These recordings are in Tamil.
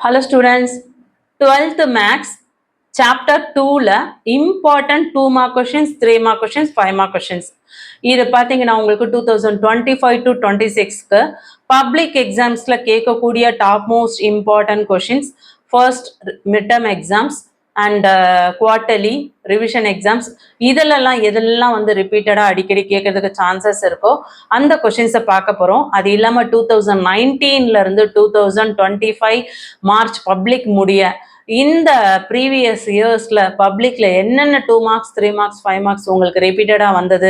Hello students, 12th Max Chapter 2ல important 2 mark questions, 3 mark questions, 5 mark questions. இது பார்த்தீங்கன்னா உங்களுக்கு 2025 to 26க்கு பப்ளிக் எக்ஸாம்ஸ்ல கேட்கக்கூடிய top most important questions, first midterm exams and quarterly revision exams இதெல்லாம் எதெல்லாம் வந்து ரிப்பீட்டடாக அடிக்கடி கேட்கறதுக்கு சான்சஸ் இருக்கோ அந்த கொஷின்ஸை பார்க்க போகிறோம். அது இல்லாமல் 2019லேருந்து 2025 மார்ச் பப்ளிக் முடிய இந்த ப்ரீவியஸ் இயர்ஸில் பப்ளிக்கில் என்னென்ன 2 மார்க்ஸ் 3 மார்க்ஸ் 5 மார்க்ஸ் உங்களுக்கு ரிப்பீட்டடாக வந்தது,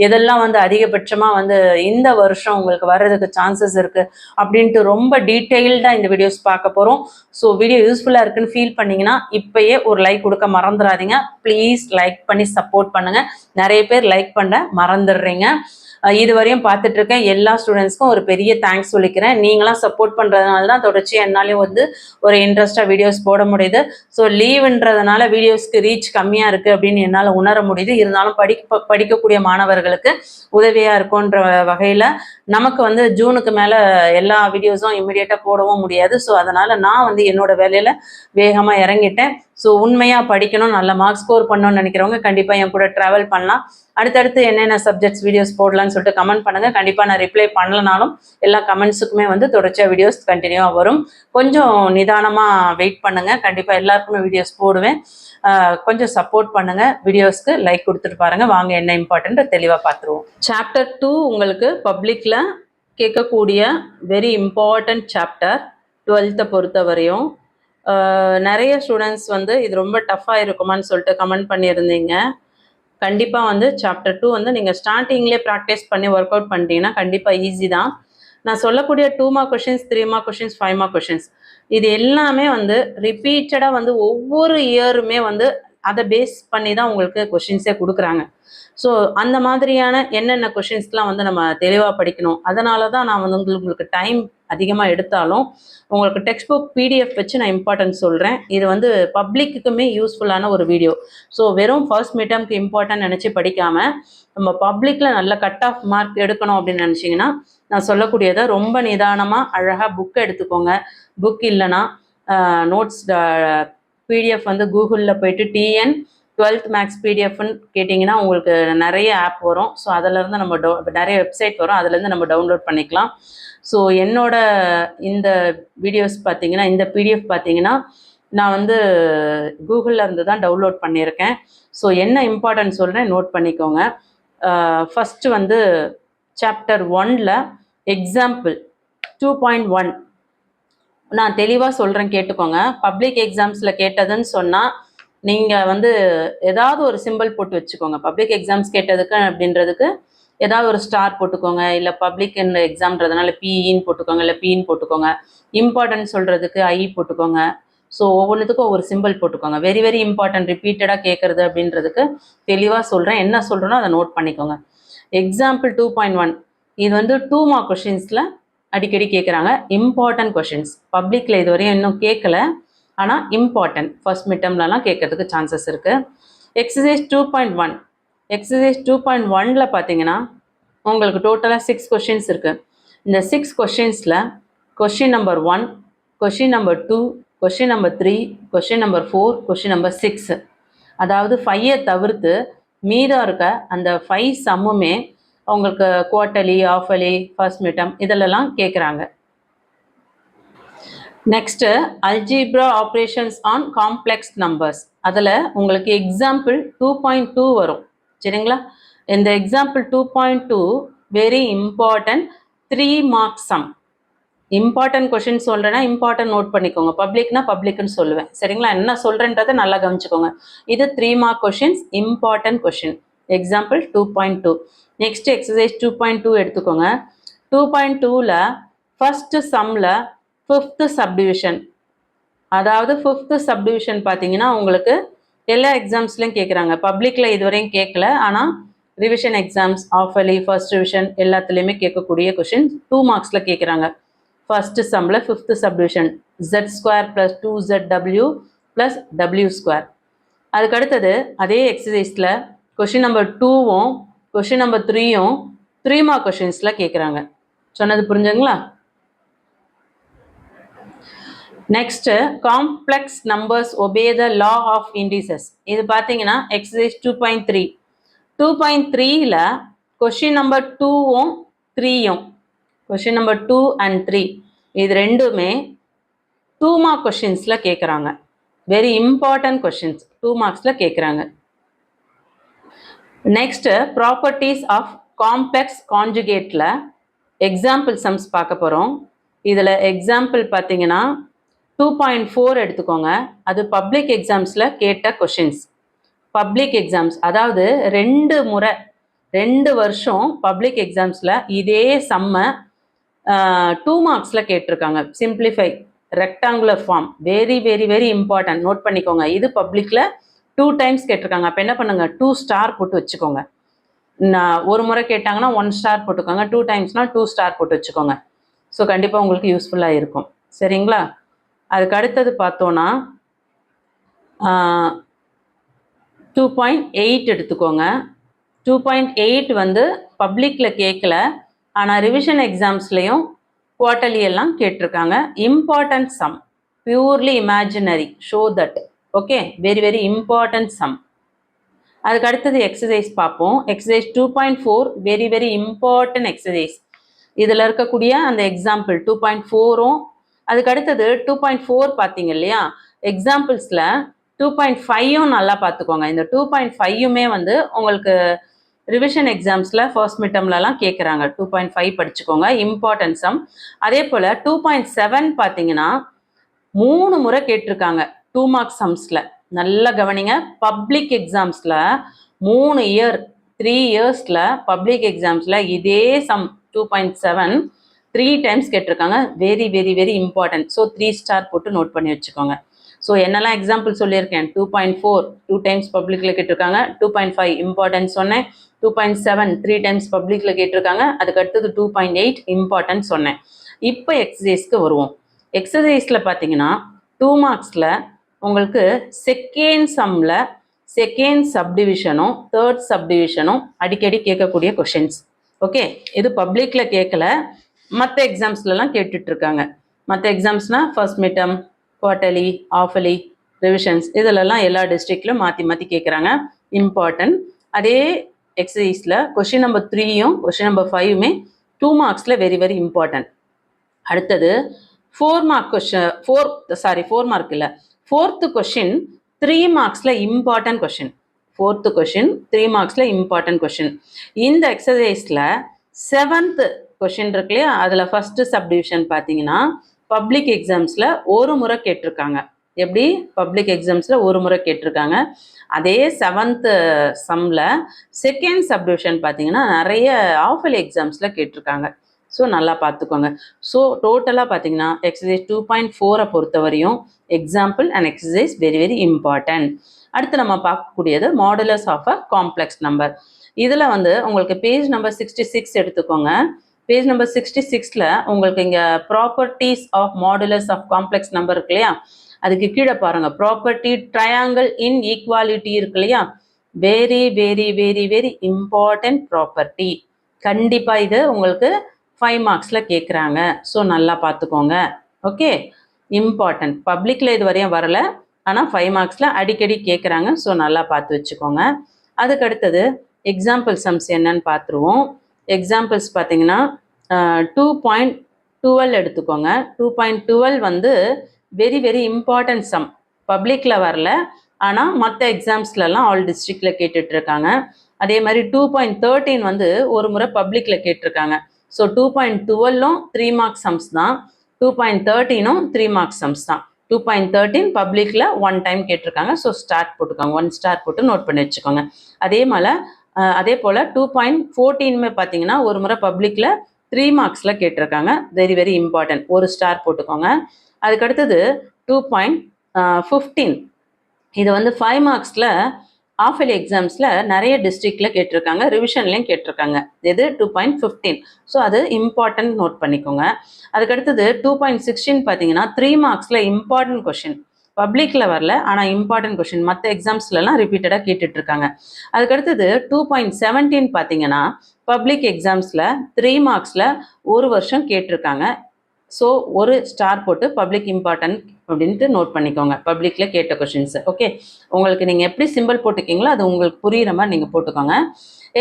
எதெல்லாம் வந்து அதிகபட்சமாக வந்து இந்த வருஷம் உங்களுக்கு வர்றதுக்கு சான்சஸ் இருக்குது அப்படின்ட்டு ரொம்ப டீட்டெயில்டாக இந்த வீடியோஸ் பார்க்க போகிறோம். ஸோ வீடியோ யூஸ்ஃபுல்லாக இருக்குன்னு ஃபீல் பண்ணிங்கன்னா இப்போயே ஒரு லைக் கொடுக்க மறந்துடாதீங்க. ப்ளீஸ் லைக் பண்ணி சப்போர்ட் பண்ணுங்கள். நிறைய பேர் லைக் பண்ண மறந்துடுறீங்க. இதுவரையும் பார்த்துட்டு இருக்கேன் எல்லா ஸ்டூடெண்ட்ஸ்க்கும் ஒரு பெரிய தேங்க்ஸ் சொல்லிக்கிறேன். நீங்களாம் சப்போர்ட் பண்ணுறதுனால தான் தொடர்ச்சி என்னாலையும் வந்து ஒரு இன்ட்ரெஸ்டாக வீடியோஸ் போட முடியுது. ஸோ லீவுன்றதுனால வீடியோஸ்க்கு ரீச் கம்மியாக இருக்குது அப்படின்னு என்னால் உணர முடியுது. இருந்தாலும் படிக்கக்கூடிய மாணவர்களுக்கு உதவியாக இருக்குன்ற வகையில் நமக்கு வந்து ஜூனுக்கு மேலே எல்லா வீடியோஸும் இம்மிடியேட்டாக போடவும் முடியாது. ஸோ அதனால் நான் வந்து என்னோட வேலையில் வேகமாக இறங்கிட்டேன். ஸோ உண்மையாக படிக்கணும், நல்ல மார்க் ஸ்கோர் பண்ணணும்னு நினைக்கிறவங்க கண்டிப்பாக என் கூட ட்ராவல் பண்ணலாம். அடுத்தடுத்து என்னென்ன சப்ஜெக்ட்ஸ் வீடியோஸ் போடலான்னு சொல்லிட்டு கமெண்ட் பண்ணுங்கள். கண்டிப்பாக நான் ரிப்ளை பண்ணலனாலும் எல்லா கமெண்ட்ஸுக்குமே வந்து தொடர்ச்சியாக வீடியோஸ் கண்டினியூவாக வரும். கொஞ்சம் நிதானமாக வெயிட் பண்ணுங்கள். கண்டிப்பாக எல்லாருக்குமே வீடியோஸ் போடுவேன். கொஞ்சம் சப்போர்ட் பண்ணுங்கள். வீடியோஸ்க்கு லைக் கொடுத்துட்டு பாருங்கள். வாங்க என்ன இம்பார்ட்டன்ட் தெளிவாக பார்த்துருவோம். சாப்டர் 2 உங்களுக்கு பப்ளிக்கில் கேட்கக்கூடிய வெரி இம்பார்ட்டன்ட் சாப்டர் 12th பொறுத்த வரையும். நிறைய ஸ்டூடெண்ட்ஸ் வந்து இது ரொம்ப டஃப்பாக இருக்குமான்னு சொல்லிட்டு கமெண்ட் பண்ணியிருந்தீங்க. கண்டிப்பாக வந்து சாப்டர் 2 வந்து நீங்கள் ஸ்டார்டிங்லேயே ப்ராக்டிஸ் பண்ணி ஒர்க் அவுட் பண்ணிட்டீங்கன்னா கண்டிப்பாக ஈஸி தான். நான் சொல்லக்கூடிய 2 mark questions, 3 mark questions, 5 mark questions இது எல்லாமே வந்து ரிப்பீட்டடாக வந்து ஒவ்வொரு இயருமே வந்து அதை பேஸ் பண்ணி தான் உங்களுக்கு கொஷின்ஸே கொடுக்குறாங்க. ஸோ அந்த மாதிரியான என்னென்ன கொஷின்ஸ்லாம் வந்து நம்ம தெளிவாக படிக்கணும். அதனால தான் நான் வந்து உங்களுக்கு டைம் அதிகமாக எடுத்தாலும் உங்களுக்கு டெக்ஸ்ட் புக் பிடிஎஃப் வச்சு நான் இம்பார்ட்டன்ஸ் சொல்கிறேன். இது வந்து பப்ளிக்குமே யூஸ்ஃபுல்லான ஒரு வீடியோ. ஸோ வெறும் ஃபர்ஸ்ட் மிட்டம்க்கு இம்பார்ட்டன்ட் நினச்சி படிக்காமல் நம்ம பப்ளிக்கில் நல்ல கட் ஆஃப் மார்க் எடுக்கணும் அப்படின்னு நினச்சிங்கன்னா நான் சொல்லக்கூடியதை ரொம்ப நிதானமாக அழகாக புக்கை எடுத்துக்கோங்க. புக் இல்லைன்னா நோட்ஸ் பிடிஎஃப் வந்து கூகுளில் போயிட்டு டிஎன் 12th மேக்ஸ் பிடிஎஃப்னு கேட்டிங்கன்னா உங்களுக்கு நிறைய ஆப் வரும். ஸோ அதிலேருந்து நம்ம நிறைய வெப்சைட் வரும், அதுலேருந்து நம்ம டவுன்லோட் பண்ணிக்கலாம். ஸோ என்னோட இந்த வீடியோஸ் பார்த்தீங்கன்னா, இந்த பிடிஎஃப் பார்த்தீங்கன்னா நான் வந்து கூகுளில் இருந்து தான் டவுன்லோட் பண்ணியிருக்கேன். ஸோ என்ன இம்பார்ட்டன்ட் சொல்கிறேன், நோட் பண்ணிக்கோங்க. ஃபஸ்ட்டு வந்து சாப்டர் 1ல் எக்ஸாம்பிள் 2.1 நான் தெளிவாக சொல்கிறேன், கேட்டுக்கோங்க. பப்ளிக் எக்ஸாம்ஸில் கேட்டதுன்னு சொன்னால் நீங்கள் வந்து ஏதாவது ஒரு சிம்பிள் போட்டு வச்சுக்கோங்க. பப்ளிக் எக்ஸாம்ஸ் கேட்டதுக்கு அப்படின்றதுக்கு ஏதாவது ஒரு ஸ்டார் போட்டுக்கோங்க. இல்லை பப்ளிக் எக்ஸாம்ன்றதுனால பிஇன்னு போட்டுக்கோங்க, இல்லை பின்னு போட்டுக்கோங்க. இம்பார்ட்டன்ட் சொல்கிறதுக்கு ஐ போட்டுக்கோங்க. ஸோ ஒவ்வொன்றுத்துக்கும் ஒவ்வொரு சிம்பிள் போட்டுக்கோங்க. வெரி வெரி இம்பார்ட்டன்ட், ரிப்பீட்டடாக கேட்குறது அப்படின்றதுக்கு தெளிவாக சொல்கிறேன். என்ன சொல்கிறேனோ அதை நோட் பண்ணிக்கோங்க. எக்ஸாம்பிள் 2.1 இது வந்து 2 மார்க் கொஷின்ஸில் அடிக்கடி கேட்குறாங்க. இம்பார்ட்டன்ட் கொஷின்ஸ் பப்ளிக்கில் இதுவரையும் இன்னும் கேட்கல, ஆனால் இம்பார்ட்டன்ட் ஃபர்ஸ்ட் மிட்டம்லலாம் கேட்கறதுக்கு சான்சஸ் இருக்குது. எக்ஸசைஸ் 2.1 எக்ஸசைஸ் 2.1ல் பார்த்தீங்கன்னா உங்களுக்கு டோட்டலாக 6 கொஷின்ஸ் இருக்குது. இந்த 6 கொஷின்ஸில் question number 1, question number 2, question number 3, question number 4, question number 6, அதாவது 5ஐ தவிர்த்து மீதம் இருக்க அந்த 5 சம்முமே உங்களுக்கு குவார்ட்டர்லி, ஆஃபர்லி, ஃபர்ஸ்ட் மிட்டம் இதிலெல்லாம் கேட்குறாங்க. Next algebra operations on complex numbers, அதில் உங்களுக்கு எக்ஸாம்பிள் 2.2 வரும். சரிங்களா? இந்த example 2.2 very important 3 mark some. Important question சொல்கிறேன்னா இம்பார்ட்டன்ட் நோட் பண்ணிக்கோங்க. பப்ளிக்னா பப்ளிக்னு சொல்லுவேன். சரிங்களா? என்ன சொல்கிறேன்றதை நல்லா கவனிச்சுக்கோங்க. இது 3 mark questions, important question. Example 2.2. Next exercise 2.2 எடுத்துக்கோங்க. 2.2ல் ஃபர்ஸ்ட் சம்மில் 5th சப்டிவிஷன், அதாவது 5th சப்டிவிஷன் பார்த்தீங்கன்னா உங்களுக்கு எல்லா எக்ஸாம்ஸ்லையும் கேட்குறாங்க. பப்ளிக்கில் இதுவரையும் கேட்கல, ஆனால் ரிவிஷன் எக்ஸாம்ஸ், ஆஃபர்லி, ஃபர்ஸ்ட் ரிவிஷன் எல்லாத்துலேயுமே கேட்கக்கூடிய கொஷின் 2 மார்க்ஸில் கேட்குறாங்க. ஃபர்ஸ்ட் சம்மில் 5th subdivision z² + 2zw + w². அதுக்கடுத்தது அதே எக்ஸசைஸில் கொஷின் நம்பர் 2வும் கொஷின் நம்பர் 3யும் 3 மார்க் கொஷின்ஸில் கேட்குறாங்க. சொன்னது புரிஞ்சுங்களா? Next complex numbers obey the law of indices. இது பார்த்தீங்கன்னா எக்ஸசைஸ் 2.3. 2.3ல கொஷின் நம்பர் 2வும் 3யும், கொஷின் நம்பர் 2 and 3 இது ரெண்டுமே 2 மார்க் கொஷின்ஸில் கேட்குறாங்க. வெரி இம்பார்ட்டன்ட் கொஷின்ஸ் 2 மார்க்ஸில் கேட்குறாங்க. நெக்ஸ்ட் ப்ராப்பர்ட்டிஸ் ஆஃப் காம்ப்ளெக்ஸ் கான்ஜுகேட்டில் எக்ஸாம்பிள் சம்ஸ் பார்க்க போகிறோம். இதில் எக்ஸாம்பிள் பார்த்தீங்கன்னா 2.4 எடுத்துக்கோங்க. அது பப்ளிக் எக்ஸாம்ஸில் கேட்ட கொஷின்ஸ். பப்ளிக் எக்ஸாம்ஸ் அதாவது 2 வருஷம் பப்ளிக் எக்ஸாம்ஸில் இதே சம்மை 2 மார்க்ஸில் கேட்டிருக்காங்க. Simplify rectangular form very very very important, note பண்ணிக்கோங்க. இது பப்ளிக்கில் 2 டைம்ஸ் கேட்டிருக்காங்க. அப்போ என்ன பண்ணுங்க, 2 ஸ்டார் போட்டு வச்சுக்கோங்க. ஒரு முறை கேட்டாங்கன்னா 1 ஸ்டார் போட்டுக்கோங்க, 2 டைம்ஸ்னால் 2 ஸ்டார் போட்டு வச்சுக்கோங்க. ஸோ கண்டிப்பாக உங்களுக்கு யூஸ்ஃபுல்லாக இருக்கும். சரிங்களா? அதுக்கு அடுத்தது பார்த்தோன்னா 2.8 எடுத்துக்கோங்க. 2.8 வந்து பப்ளிக்கில் கேட்கல, ஆனால் ரிவிஷன் எக்ஸாம்ஸ்லேயும் குவார்ட்டர்லி எல்லாம் கேட்டிருக்காங்க. Important sum, purely imaginary, show that. Okay, very very important sum. அதுக்கு அடுத்தது எக்ஸசைஸ் பார்ப்போம். Exercise 2.4 very very important exercise. இதில் இருக்கக்கூடிய அந்த எக்ஸாம்பிள் 2.4ம், அதுக்கு அடுத்தது 2.4 பார்த்தீங்க இல்லையா, எக்ஸாம்பிள்ஸில் 2.5யும் நல்லா பார்த்துக்கோங்க. இந்த 2.5யுமே வந்து உங்களுக்கு ரிவிஷன் எக்ஸாம்ஸில் ஃபர்ஸ்ட் மிட்டம்லலாம் கேட்குறாங்க. 2.5 படிச்சுக்கோங்க, இம்பார்ட்டன்ட் சம். அதே போல் 2.7 பார்த்தீங்கன்னா 3 முறை கேட்டிருக்காங்க 2 மார்க் சம்ஸில். நல்லா கவனிங்க. பப்ளிக் எக்ஸாம்ஸில் 3 இயர்ஸில் பப்ளிக் எக்ஸாம்ஸில் இதே சம் 2.7 3 டைம்ஸ் கேட்டிருக்காங்க. Very very very important. So 3 star போட்டு நோட் பண்ணி வச்சுக்கோங்க. ஸோ என்னெல்லாம் எக்ஸாம்பிள் சொல்லியிருக்கேன், 2.4 2 டைம்ஸ் பப்ளிக்கில் கேட்டிருக்காங்க, 2.5 இம்பார்ட்டன்ட் சொன்னேன், 2.7 3 டைம்ஸ் பப்ளிக்கில் கேட்டிருக்காங்க, அதுக்கு அடுத்தது 2.8 இம்பார்ட்டன்ட் சொன்னேன். இப்போ எக்ஸசைஸ்க்கு வருவோம். எக்ஸசைஸில் பார்த்தீங்கன்னா 2 மார்க்ஸில் உங்களுக்கு செகண்ட் சம்மில் செகண்ட் சப்டிவிஷனும் தேர்ட் சப்டிவிஷனும் அடிக்கடி கேட்கக்கூடிய கொஷின்ஸ். ஓகே, இது பப்ளிக்கில் கேட்கல, மற்ற எக்ஸாம்ஸ்லலாம் கேட்டுட்ருக்காங்க. மற்ற எக்ஸாம்ஸ்னால் first midterm, quarterly, half-yearly, revisions இதிலெல்லாம் எல்லா டிஸ்ட்ரிக்ட்லையும் மாற்றி மாற்றி கேட்குறாங்க. இம்பார்ட்டன்ட். அதே எக்ஸசைஸில் கொஷின் நம்பர் 3யும் கொஷின் நம்பர் 5மே 2 மார்க்ஸில் வெரி வெரி இம்பார்ட்டன்ட். அடுத்தது 4 மார்க் இல்லை, ஃபோர்த்து கொஷின் 3 மார்க்ஸில் இம்பார்ட்டன்ட் கொஷின். ஃபோர்த்து கொஷின் 3 மார்க்ஸில் இம்பார்ட்டன்ட் கொஷின். இந்த எக்ஸசைஸில் 7th கொஷின் இருக்கு இல்லையா, அதில் ஃபஸ்ட்டு சப்டிவிஷன் பார்த்தீங்கன்னா பப்ளிக் எக்ஸாம்ஸில் ஒரு முறை கேட்டிருக்காங்க. எப்படி? பப்ளிக் எக்ஸாம்ஸில் ஒரு முறை கேட்டிருக்காங்க. அதே 7th சம்மில் செகண்ட் சப்டிவிஷன் பார்த்தீங்கன்னா நிறைய ஆஃபலி எக்ஸாம்ஸில் கேட்டிருக்காங்க. ஸோ நல்லா பார்த்துக்கோங்க. ஸோ டோட்டலாக பார்த்தீங்கன்னா எக்ஸசைஸ் 2.4 பொறுத்தவரையும் example and exercise very very important. அடுத்து நம்ம பார்க்கக்கூடியது modulus of a complex number. இதில் வந்து உங்களுக்கு பேஜ் நம்பர் 66 எடுத்துக்கோங்க. பேஜ் நம்பர் 66ல் உங்களுக்கு இங்கே properties of modulus of complex number இருக்கு இல்லையா, அதுக்கு கீழே பாருங்கள் ப்ராப்பர்ட்டி ட்ரையாங்கிள் இன் ஈக்வாலிட்டி இருக்கு இல்லையா, very very very very important property. கண்டிப்பாக இது உங்களுக்கு 5 மார்க்ஸில் கேட்குறாங்க. ஸோ நல்லா பார்த்துக்கோங்க. Okay, important. பப்ளிக்கில் இது வரையும் வரலை, ஆனால் 5 மார்க்ஸில் அடிக்கடி கேட்குறாங்க. ஸோ நல்லா பார்த்து வச்சுக்கோங்க. அதுக்கு அடுத்தது எக்ஸாம்பிள் சம்ஸ் என்னன்னு பார்த்துருவோம். எக்ஸாம்பிள்ஸ் பார்த்தீங்கன்னா 2.12 எடுத்துக்கோங்க. 2.12 வந்து வெரி வெரி இம்பார்ட்டன்ட் சம். பப்ளிக்கில் வரல, ஆனால் மற்ற எக்ஸாம்ஸ்லலாம் ஆல் டிஸ்ட்ரிக்டில் கேட்டுட்ருக்காங்க. அதே மாதிரி 2.13 வந்து ஒரு முறை பப்ளிக்கில் கேட்டிருக்காங்க. ஸோ 2.12ம் 3 மார்க் சம்ஸ் தான், 2.13ம் 3 மார்க் சம்ஸ் தான். 2.13 பப்ளிக்கில் 1 டைம் கேட்டிருக்காங்க. ஸோ ஸ்டார்ட் போட்டுக்கோங்க, 1 ஸ்டார் போட்டு நோட் பண்ணி வச்சுக்கோங்க. அதே போல் 2.14மே பார்த்தீங்கன்னா ஒரு முறை பப்ளிக்கில் 3 மார்க்ஸில் கேட்டிருக்காங்க. வெரி வெரி இம்பார்ட்டன்ட், ஒரு ஸ்டார் போட்டுக்கோங்க. அதுக்கடுத்தது 2.15 இது வந்து 5 மார்க்ஸில் ஆஃபலி எக்ஸாம்ஸில் நிறைய டிஸ்ட்ரிக்டில் கேட்டிருக்காங்க, ரிவிஷன்லேயும் கேட்டிருக்காங்க. இது 2.15. ஸோ அது இம்பார்ட்டன்ட் நோட் பண்ணிக்கோங்க. அதுக்கடுத்தது 2.16 பார்த்தீங்கன்னா 3 மார்க்ஸில் இம்பார்ட்டன்ட் கொஷின். பப்ளிக்கில் வரல, ஆனால் இம்பார்ட்டன்ட் கொஷின் மற்ற எக்ஸாம்ஸ்லலாம் ரிப்பீட்டடாக கேட்டுட்ருக்காங்க. அதுக்கடுத்தது 2.17 பார்த்தீங்கன்னா பப்ளிக் எக்ஸாம்ஸில் 3 மார்க்ஸில் ஒரு வருஷம் கேட்டிருக்காங்க. ஸோ ஒரு ஸ்டார் போட்டு பப்ளிக் இம்பார்ட்டன்ட் அப்படின்ட்டு நோட் பண்ணிக்கோங்க. பப்ளிக்கில் கேட்ட கொஷின்ஸ். ஓகே, உங்களுக்கு நீங்கள் எப்படி சிம்பிள் போட்டுக்கிங்களோ அது உங்களுக்கு புரிகிற மாதிரி நீங்கள் போட்டுக்கோங்க.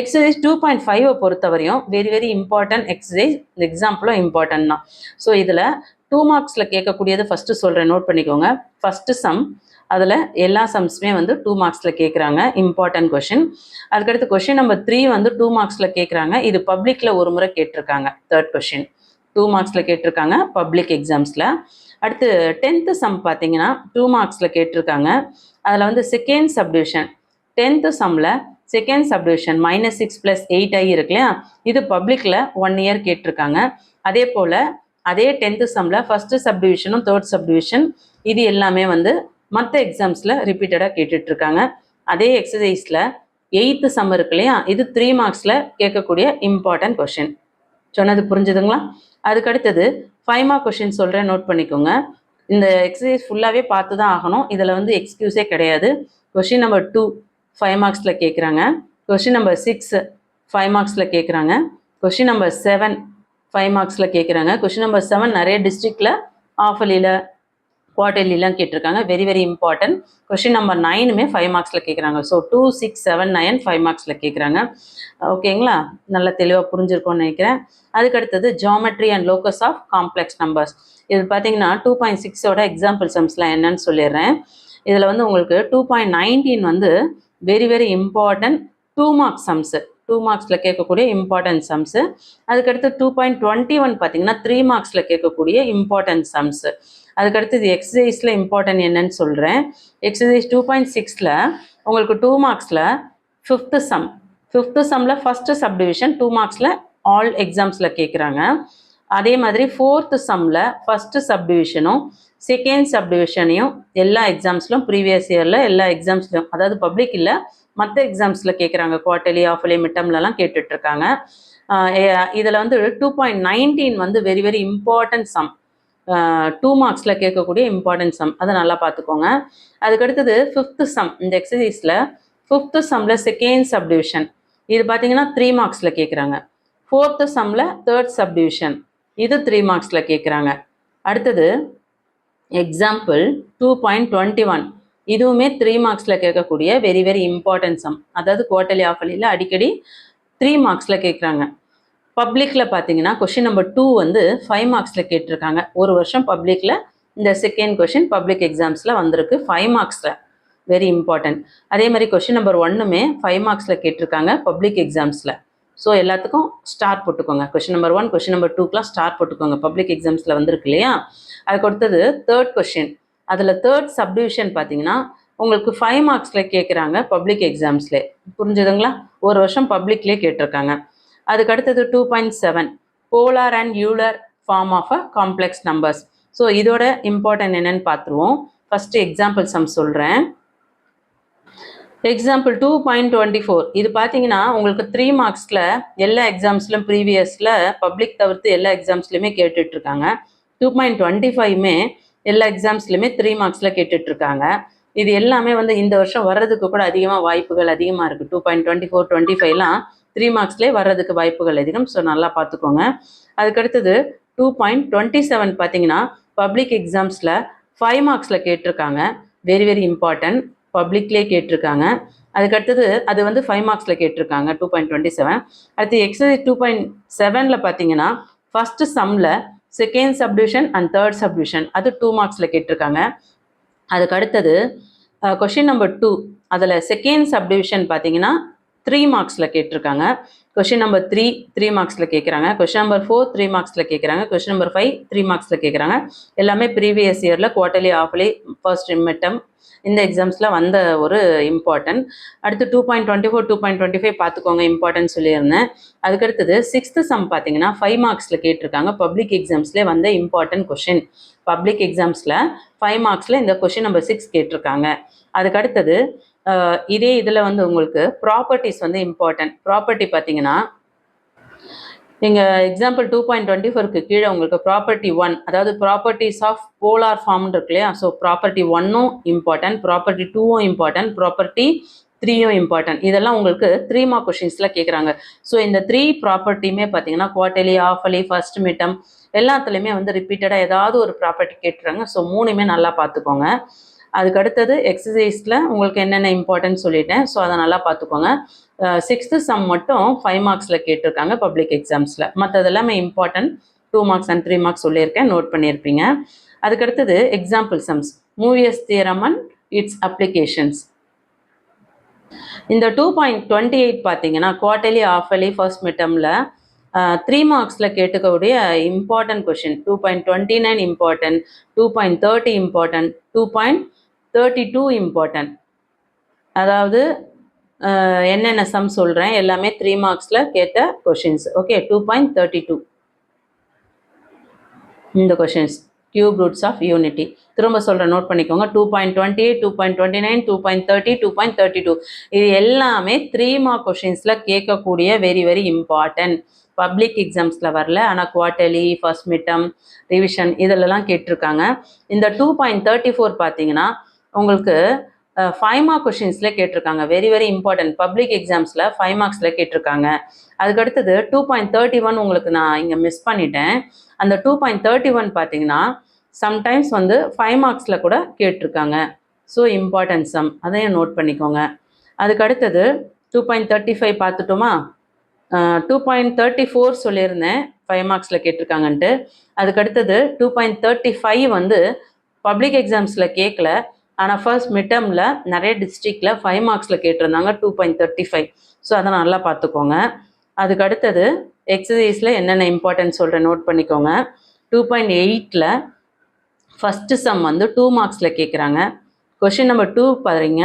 எக்ஸசைஸ் 2.5 பொறுத்தவரையும் வெரி வெரி இம்பார்ட்டன்ட் எக்ஸசைஸ். இந்த எக்ஸாம்பிளும் இம்பார்ட்டன்ட் தான். ஸோ இதில் 2 மார்க்ஸில் கேட்கக்கூடியது ஃபஸ்ட்டு சொல்கிறேன், நோட் பண்ணிக்கோங்க. ஃபஸ்ட்டு சம், அதில் எல்லா சம்ஸுமே வந்து 2 மார்க்ஸில் கேட்குறாங்க, இம்பார்ட்டன்ட் கொஷின். அதுக்கடுத்து கொஷின் நம்பர் 3 வந்து 2 மார்க்ஸில் கேட்குறாங்க. இது பப்ளிக்கில் ஒரு முறை கேட்டிருக்காங்க. தேர்ட் கொஷின் 2 மார்க்ஸில் கேட்டிருக்காங்க பப்ளிக் எக்ஸாம்ஸில். அடுத்து 10th சம் பார்த்தீங்கன்னா 2 மார்க்ஸில் கேட்டிருக்காங்க. அதில் வந்து செகண்ட் சப்டிவிஷன் 10th சம்மில் செகண்ட் சப்டிவிஷன் -6 + 8i இருக்கு இல்லையா, இது பப்ளிக்கில் 1 இயர் கேட்டிருக்காங்க. அதே போல் அதே 10th சம்மில் ஃபஸ்ட்டு சப்டிவிஷனும் தேர்ட் சப்டிவிஷன் இது எல்லாமே வந்து மற்ற எக்ஸாம்ஸில் ரிப்பீட்டடாக கேட்டுட்ருக்காங்க. அதே எக்ஸசைஸில் 8th சம் இருக்கு இல்லையா, இது 3 மார்க்ஸில் கேட்கக்கூடிய இம்பார்ட்டன்ட் கொஷின். சொன்னது புரிஞ்சுதுங்களா? அதுக்கடுத்தது 5 மார்க் கொஷின் சொல்கிறேன், நோட் பண்ணிக்கோங்க. இந்த எக்ஸசைஸ் ஃபுல்லாகவே பார்த்து தான் ஆகணும், இதில் வந்து எக்ஸ்கியூஸே கிடையாது. கொஷின் நம்பர் 2 5 மார்க்ஸில் கேட்குறாங்க. கொஷின் நம்பர் 6 5 மார்க்ஸில் கேட்குறாங்க. கொஷின் நம்பர் 7 5 மார்க்ஸில் கேட்குறாங்க. கொஷின் நம்பர் 7 நிறைய டிஸ்ட்ரிக்டில் ஆஃபலியில் குவார்டர்லிலாம் கேட்டிருக்காங்க. Very very important. Question number 9மே 5 மார்க்ஸில் கேட்குறாங்க. ஸோ 2, 6, 7, 9 5 மார்க்ஸில் கேட்குறாங்க. ஓகேங்களா? நல்லா தெளிவாக புரிஞ்சிருக்கோன்னு நினைக்கிறேன். அதுக்கடுத்தது geometry and locus of complex numbers. இது பார்த்தீங்கன்னா 2.6ஓட எக்ஸாம்பிள் சம்ஸ்லாம் என்னன்னு சொல்லிடுறேன். இதில் வந்து உங்களுக்கு 2.19 வந்து very very important 2 mark sums, 2 மார்க்ஸில் கேட்கக்கூடிய இம்பார்ட்டன்ட் சம்ஸு. அதுக்கடுத்து 2.21 பார்த்தீங்கன்னா 3 மார்க்ஸில் கேட்கக்கூடிய இம்பார்ட்டன்ட் சம்ஸு. அதுக்கடுத்து இது எக்ஸசைஸில் இம்பார்ட்டன்ட் என்னன்னு சொல்கிறேன். எக்ஸசைஸ் 2.6ல் உங்களுக்கு 2 மார்க்ஸில் ஃபிஃப்த்து சம்மில் ஃபஸ்ட்டு சப்டிவிஷன் 2 மார்க்ஸில் ஆல் எக்ஸாம்ஸில் கேட்குறாங்க. அதே மாதிரி 4th சம்மில் ஃபஸ்ட்டு சப்டிவிஷனும் செகண்ட் சப்டிவிஷனையும் எல்லா எக்ஸாம்ஸ்லும் ப்ரீவியஸ் இயரில் எல்லா எக்ஸாம்ஸ்லையும், அதாவது பப்ளிக் இல்லை மற்ற எக்ஸாம்ஸில் கேட்குறாங்க. குவார்ட்டர்லி, ஆஃபலி, மிட்டம்லலாம் கேட்டுட்ருக்காங்க. இதில் வந்து 2.19 வந்து வெரி வெரி இம்பார்ட்டன்ட் சம், 2 மார்க்ஸில் கேட்கக்கூடிய இம்பார்ட்டன்ட் சம், அதை நல்லா பார்த்துக்கோங்க. அதுக்கடுத்தது 5th சம். இந்த எக்ஸசைஸில் 5th சம்மில் செகண்ட் சப்டிவிஷன் இது பார்த்தீங்கன்னா 3 மார்க்ஸில் கேட்குறாங்க. 4th சம்மில் தேர்ட் சப்டிவிஷன் இது 3 மார்க்ஸில் கேட்குறாங்க. அடுத்தது எக்ஸாம்பிள் 2.21 இதுவுமே 3 மார்க்ஸில் கேட்கக்கூடிய வெரி வெரி இம்பார்ட்டன்ட் சம், அதாவது குவார்ட்டர்லி ஆஃபலியில் அடிக்கடி 3 மார்க்ஸில் கேட்குறாங்க. பப்ளிக்கில் பார்த்தீங்கன்னா கொஷின் நம்பர் 2 வந்து 5 மார்க்ஸில் கேட்டிருக்காங்க. ஒரு வருஷம் பப்ளிக்கில் இந்த செகண்ட் கொஷின் பப்ளிக் எக்ஸாம்ஸில் வந்திருக்கு 5 மார்க்ஸில், வெரி இம்பார்ட்டன்ட். அதே மாதிரி கொஷின் நம்பர் 1மே 5 மார்க்ஸில் கேட்டிருக்காங்க பப்ளிக் எக்ஸாம்ஸில். ஸோ எல்லாத்துக்கும் ஸ்டார் போட்டுக்கோங்க. கொஷின் நம்பர் 1 கொஷின் நம்பர் 2க்குலாம் ஸ்டார் போட்டுக்கோங்க, பப்ளிக் எக்ஸாம்ஸில் வந்திருக்கு இல்லையா. அதுக்கு அடுத்தது தேர்ட் கொஷின், அதில் தேர்ட் சப்டிவிஷன் பார்த்தீங்கன்னா உங்களுக்கு 5 மார்க்ஸில் கேட்குறாங்க பப்ளிக் எக்ஸாம்ஸ்லே. புரிஞ்சுதுங்களா? ஒரு வருஷம் பப்ளிக்லேயே கேட்டிருக்காங்க. அதுக்கு அடுத்தது 2.7 polar and Euler form of a complex numbers. So இதோட இம்பார்ட்டன்ட் என்னன்னு பார்த்துருவோம். ஃபஸ்ட்டு எக்ஸாம்பிள் சம் சொல்கிறேன். எக்ஸாம்பிள் 2.24 இது பார்த்தீங்கன்னா உங்களுக்கு 3 மார்க்ஸில் எல்லா எக்ஸாம்ஸ்லையும் ப்ரீவியஸில் பப்ளிக் தவிர்த்து எல்லா எக்ஸாம்ஸ்லையுமே கேட்டுட்ருக்காங்க. 2.25மே எல்லா எக்ஸாம்ஸ்லையுமே 3 மார்க்ஸில் கேட்டுட்ருக்காங்க. இது எல்லாமே வந்து இந்த வருஷம் வர்றதுக்கு கூட அதிகமாக வாய்ப்புகள் அதிகமாக இருக்குது. 2.24, 25லாம் 3 மார்க்ஸ்லேயே வர்றதுக்கு வாய்ப்புகள் அதிகம். ஸோ நல்லா பார்த்துக்கோங்க. அதுக்கடுத்தது 2.27 பார்த்தீங்கன்னா பப்ளிக் எக்ஸாம்ஸில் 5 மார்க்ஸில் கேட்டிருக்காங்க. வெரி வெரி இம்பார்ட்டன்ட், பப்ளிக்லேயே கேட்டிருக்காங்க. அதுக்கடுத்தது அது வந்து 5 மார்க்ஸில் கேட்டிருக்காங்க 2.27. அடுத்து எக்ஸசைஸ் 2.7ல் பார்த்தீங்கன்னா ஃபஸ்ட்டு சம்மில் second subdivision and third subdivision அது 2 மார்க்ஸில் கேட்டிருக்காங்க. அதுக்கு அடுத்தது கொஷின் நம்பர் 2 அதில் செகண்ட் சப்டிவிஷன் பார்த்தீங்கன்னா 3 மார்க்ஸில் கேட்டிருக்காங்க. கொஷின் நம்பர் 3 மார்க்ஸில் கேட்குறாங்க. கொஷின் நம்பர் 4 3 மார்க்ஸில் கேட்குறாங்க. கொஷின் நம்பர் 5 3 மார்க்ஸில் கேட்குறாங்க. எல்லாமே ப்ரீவியஸ் இயரில் குவார்ட்டர்லி, ஆஃபலி, ஃபர்ஸ்ட் மிட்டம் இந்த எக்ஸாம்ஸில் வந்த ஒரு இம்பார்ட்டன்ட். அடுத்து 2.24, 2.25 பார்த்துக்கோங்க, இம்பார்ட்டன்ட் சொல்லியிருந்தேன். அதுக்கடுத்தது 6th சம் பார்த்தீங்கன்னா 5 மார்க்ஸில் கேட்டிருக்காங்க. பப்ளிக் எக்ஸாம்ஸ்லேயே வந்த இம்பார்ட்டன்ட் கொஷின். பப்ளிக் எக்ஸாம்ஸில் 5 மார்க்ஸில் இந்த கொஷின் நம்பர் 6 கேட்டிருக்காங்க. அதுக்கடுத்தது இதே இதில் வந்து உங்களுக்கு ப்ராப்பர்ட்டிஸ் வந்து இம்பார்ட்டன்ட். ப்ராப்பர்ட்டி பார்த்தீங்கன்னா நீங்கள் எக்ஸாம்பிள் 2.24க்கு கீழே உங்களுக்கு ப்ராப்பர்ட்டி 1 அதாவது ப்ராப்பர்ட்டிஸ் ஆஃப் போலார் ஃபார்ம் இருக்கு இல்லையா. ஸோ ப்ராப்பர்ட்டி 1ம் இம்பார்ட்டன்ட், ப்ராப்பர்ட்டி 2ம் இம்பார்ட்டன்ட், ப்ராப்பர்ட்டி 3யும் இம்பார்ட்டன்ட். இதெல்லாம் உங்களுக்கு 3 மார்க் கொஷின்ஸில் கேட்குறாங்க. ஸோ இந்த 3 ப்ராப்பர்ட்டியுமே பார்த்தீங்கன்னா குவார்ட்டர்லி, ஆஃபலி, ஃபர்ஸ்ட் மிட்டம் எல்லாத்துலேயுமே வந்து ரிப்பீட்டடாக ஏதாவது ஒரு ப்ராப்பர்ட்டி கேட்டுறாங்க. ஸோ மூணுமே நல்லா பார்த்துக்கோங்க. அதுக்கு அடுத்தது எக்ஸசைஸில் உங்களுக்கு என்னென்ன இம்பார்ட்டன்ட் சொல்லிட்டேன். ஸோ அதை நல்லா பார்த்துக்கோங்க. 6th சம் மட்டும் 5 மார்க்ஸில் கேட்டிருக்காங்க பப்ளிக் எக்ஸாம்ஸில். மற்றது எல்லாமே இம்பார்ட்டன்ட் 2 மார்க்ஸ் அண்ட் 3 மார்க்ஸ் சொல்லியிருக்கேன், நோட் பண்ணியிருப்பீங்க. அதுக்கடுத்தது example sums, Moivre's theorem and its applications. இந்த 2.28 பார்த்தீங்கன்னா குவார்டர்லி, ஆஃபர்லி, ஃபர்ஸ்ட் மிட்டமில் 3 மார்க்ஸில் கேட்டுக்கக்கூடிய important question. 2.29 important, 2.30 important, 2.32 important. அதாவது என்னென்ன சம் சொல்கிறேன் எல்லாமே 3 மார்க்ஸில் கேட்ட கொஷின்ஸ். ஓகே, 2.32 இந்த questions, cube roots of unity. திரும்ப சொல்கிறேன், நோட் பண்ணிக்கோங்க. 2.28, 2.29, 2.30, 2.32 இது எல்லாமே 3 மார்க் கொஷின்ஸில் கேட்கக்கூடிய வெரி வெரி இம்பார்ட்டன்ட். பப்ளிக் எக்ஸாம்ஸில் வரல, ஆனால் குவார்டர்லி, ஃபர்ஸ்ட் மிட்டம், ரிவிஷன் இதிலெல்லாம் கேட்டிருக்காங்க. இந்த 2.34 பார்த்தீங்கன்னா உங்களுக்கு 5 மார்க் கொஷின்ஸில் கேட்டிருக்காங்க. Very very important. பப்ளிக் எக்ஸாம்ஸில் 5 மார்க்ஸில் கேட்டிருக்காங்க. அதுக்கடுத்தது 2.31 உங்களுக்கு நான் இங்கே மிஸ் பண்ணிட்டேன். அந்த 2.31 பார்த்தீங்கன்னா சம்டைம்ஸ் வந்து 5 மார்க்ஸில் கூட கேட்டிருக்காங்க. ஸோ இம்பார்ட்டன்ட் சம், அதையும் நோட் பண்ணிக்கோங்க. அதுக்கடுத்தது 2.35 பார்த்துட்டோமா? 2.34 சொல்லியிருந்தேன் 5 மார்க்ஸில் கேட்டிருக்காங்கன்ட்டு. அதுக்கடுத்தது 2.35 வந்து பப்ளிக் எக்ஸாம்ஸில் கேட்கல, ஆனால் ஃபர்ஸ்ட் மிட்டமில் நிறைய டிஸ்ட்ரிக்டில் 5 மார்க்ஸில் கேட்டிருந்தாங்க 2.35. ஸோ அதை நல்லா பார்த்துக்கோங்க. அதுக்கு அடுத்தது எக்ஸசைஸில் என்னென்ன இம்பார்ட்டன்ட் சொல்கிறேன், நோட் பண்ணிக்கோங்க. 2.8ல் ஃபஸ்ட்டு சம் வந்து 2 மார்க்ஸில் கேட்குறாங்க. கொஷின் நம்பர் 2 பாருங்க.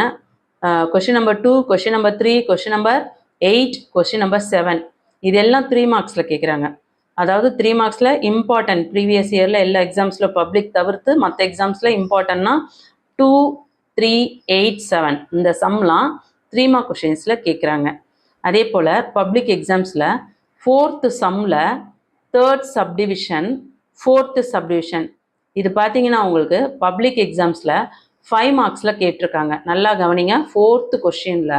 Question number 2, question number 3, question number 8, question number 7 இதெல்லாம் 3 மார்க்ஸில் கேட்குறாங்க. அதாவது 3 மார்க்ஸில் இம்பார்ட்டன்ட், ப்ரீவியஸ் இயரில் எல்லா எக்ஸாம்ஸில் பப்ளிக் தவிர்த்து மற்ற எக்ஸாம்ஸில் இம்பார்ட்டன்னா 2, 3, 8, 7 இந்த சம்லாம் 3 மார்க் கொஷின்ஸில் கேட்குறாங்க. அதே போல் பப்ளிக் எக்ஸாம்ஸில் 4th சம்மில் 3rd சப்டிவிஷன், 4th சப்டிவிஷன் இது பார்த்தீங்கன்னா உங்களுக்கு பப்ளிக் எக்ஸாம்ஸில் 5 மார்க்ஸில் கேட்டிருக்காங்க. நல்லா கவனிங்க. 4th கொஷினில்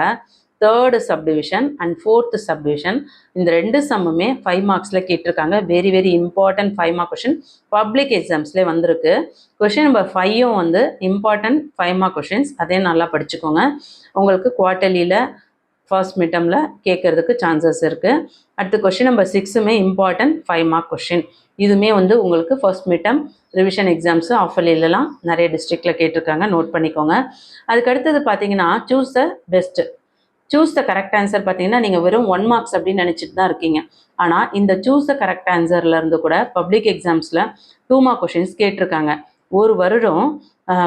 3rd subdivision and 4th subdivision இந்த 2 சம்முமே 5 மார்க்ஸில் கேட்டிருக்காங்க. Very very important 5 mark question public எக்ஸாம்ஸ்லேயே வந்திருக்கு. கொஷின் நம்பர் 5ம் வந்து இம்பார்ட்டன்ட் 5 மார்க் கொஷின்ஸ், அதையும் நல்லா படிச்சுக்கோங்க. உங்களுக்கு குவார்ட்டர்லியில் ஃபர்ஸ்ட் மிட்டமில் கேட்கறதுக்கு சான்சஸ் இருக்குது. அடுத்து கொஷின் நம்பர் 6மே இம்பார்ட்டன்ட் 5 மார்க் கொஷின். இதுவுமே வந்து உங்களுக்கு ஃபர்ஸ்ட் மிட்டம், ரிவிஷன் எக்ஸாம்ஸு, ஆஃபர்லிலாம் நிறைய டிஸ்ட்ரிக்டில் கேட்டிருக்காங்க, நோட் பண்ணிக்கோங்க. அதுக்கு அடுத்தது பார்த்தீங்கன்னா choose the best, choose the correct answer. பார்த்தீங்கன்னா நீங்கள் வெறும் 1 மார்க்ஸ் அப்படின்னு நினச்சிட்டு தான் இருக்கீங்க. ஆனால் இந்த சூஸ் த கரெக்ட் ஆன்சர்லேருந்து கூட பப்ளிக் எக்ஸாம்ஸில் 2 மார்க் கொஷின்ஸ் கேட்டிருக்காங்க. ஒரு வருடம்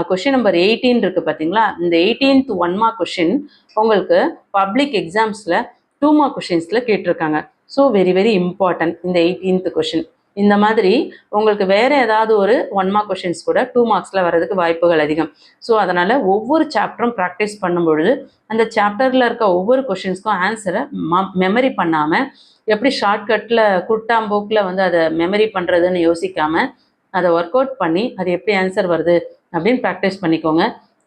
கொஷின் நம்பர் 18 இருக்குது பார்த்தீங்களா, இந்த 18th 1 மார்க் கொஷின் உங்களுக்கு பப்ளிக் எக்ஸாம்ஸில் 2 மார்க் கொஷின்ஸில் கேட்டிருக்காங்க. ஸோ வெரி வெரி இம்பார்ட்டன்ட் இந்த 18th கொஷின். இந்த மாதிரி உங்களுக்கு வேறு ஏதாவது ஒரு 1 மார்க் கொஷின்ஸ் கூட 2 மார்க்ஸில் வர்றதுக்கு வாய்ப்புகள் அதிகம். ஸோ அதனால் ஒவ்வொரு சாப்டரும் ப்ராக்டிஸ் பண்ணும்பொழுது அந்த சாப்டரில் இருக்க ஒவ்வொரு கொஷின்ஸ்க்கும் ஆன்சரை மெமரி பண்ணாமல் எப்படி ஷார்ட்கட்டில் குட்டாம்போக்கில் வந்து அதை மெமரி பண்ணுறதுன்னு யோசிக்காமல் அதை ஒர்க் அவுட் பண்ணி அது எப்படி ஆன்சர் வருது அப்படின்னு ப்ராக்டிஸ் பண்ணிக்கோங்க.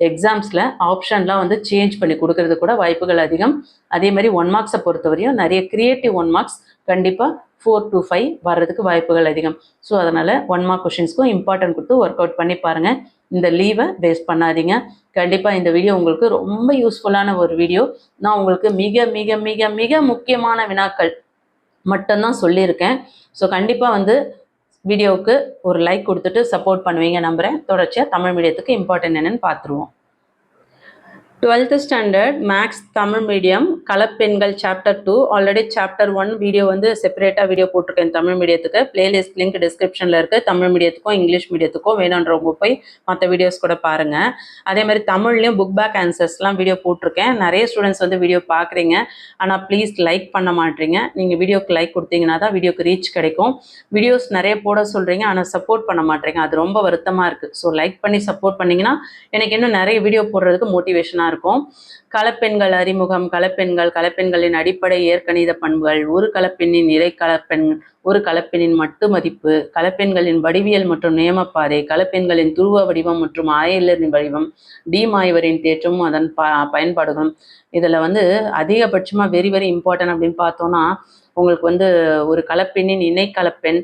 எக்ஸாம்ஸில் ஆப்ஷன்லாம் வந்து சேஞ்ச் பண்ணி கொடுக்கறது கூட வாய்ப்புகள் அதிகம். அதே மாதிரி 1 மார்க்ஸை பொறுத்தவரையும் நிறைய கிரியேட்டிவ் 1 மார்க்ஸ் கண்டிப்பாக 4 to 5 வர்றதுக்கு வாய்ப்புகள் அதிகம். ஸோ அதனால் 1 மார்க் கொஷின்ஸ்க்கும் இம்பார்ட்டன்ட் கொடுத்து ஒர்க் அவுட் பண்ணி பாருங்கள். இந்த லீவை வேஸ்ட் பண்ணாதீங்க. கண்டிப்பாக இந்த வீடியோ உங்களுக்கு ரொம்ப யூஸ்ஃபுல்லான ஒரு வீடியோ. நான் உங்களுக்கு மிக மிக மிக மிக முக்கியமான வினாக்கள் மட்டும்தான் சொல்லியிருக்கேன். ஸோ கண்டிப்பாக வந்து வீடியோவுக்கு ஒரு லைக் கொடுத்துட்டு சப்போர்ட் பண்ணுவீங்க நம்புகிறேன். தொடர்ச்சியாக தமிழ் மீடியத்துக்கு இம்பார்ட்டன்ட் என்னென்னு பார்த்துருவோம். 12th standard maths Tamil medium கலப்பெண்கள் சாப்டர் 2 ஆல்ரெடி சாப்டர் 1 வீடியோ வந்து செப்பரேட்டாக வீடியோ போட்டிருக்கேன் தமிழ் மீடியத்துக்கு. பிளேலிஸ்ட் லிங்க் டிஸ்கிரிப்ஷனில் இருக்குது. தமிழ் மீடியத்துக்கும் இங்கிலீஷ் மீடியத்துக்கும் வேணுன்றவங்க போய் மற்ற வீடியோஸ் கூட பாருங்கள். அதே மாதிரி தமிழ்லேயும் புக் பேக் ஆன்சர்ஸ்லாம் வீடியோ போட்டிருக்கேன். நிறைய ஸ்டூடெண்ட்ஸ் வந்து வீடியோ பார்க்குறீங்க, ஆனால் ப்ளீஸ் லைக் பண்ண மாட்டீங்க. நீங்கள் வீடியோக்கு லைக் கொடுத்தீங்கன்னா தான் வீடியோக்கு ரீச் கிடைக்கும். வீடியோஸ் நிறைய போட சொல்கிறீங்க, ஆனால் சப்போர்ட் பண்ண மாட்டீங்க. அது ரொம்ப வருத்தமாக இருக்குது. ஸோ லைக் பண்ணி சப்போர்ட் பண்ணிங்கன்னா எனக்கு இன்னும் நிறைய வீடியோ போடுறதுக்கு மோட்டிவேஷனாக இருக்கும். கலப்பெண்கள் அறிமுகம், கலப்பெண்களின் அடிப்படை இயற்கணித பண்புகள், ஒரு கலப்பெண்ணின் இறை கலப்பெண், ஒரு கலப்பெண்ணின் மட்டு மதிப்பு, கலப்பெண்களின் வடிவியல் மற்றும் நியமப்பாதை, கலப்பெண்களின் துருவ வடிவம் மற்றும் ஆயலரின் வடிவம், டீமாய்வரின் தேற்றமும் அதன் பயன்பாடுகளும். இதில் வந்து அதிகபட்சமாக வெரி வெரி இம்பார்ட்டன்ட் அப்படின்னு பார்த்தோன்னா உங்களுக்கு வந்து ஒரு கலப்பெண்ணின் இணை கலப்பெண்,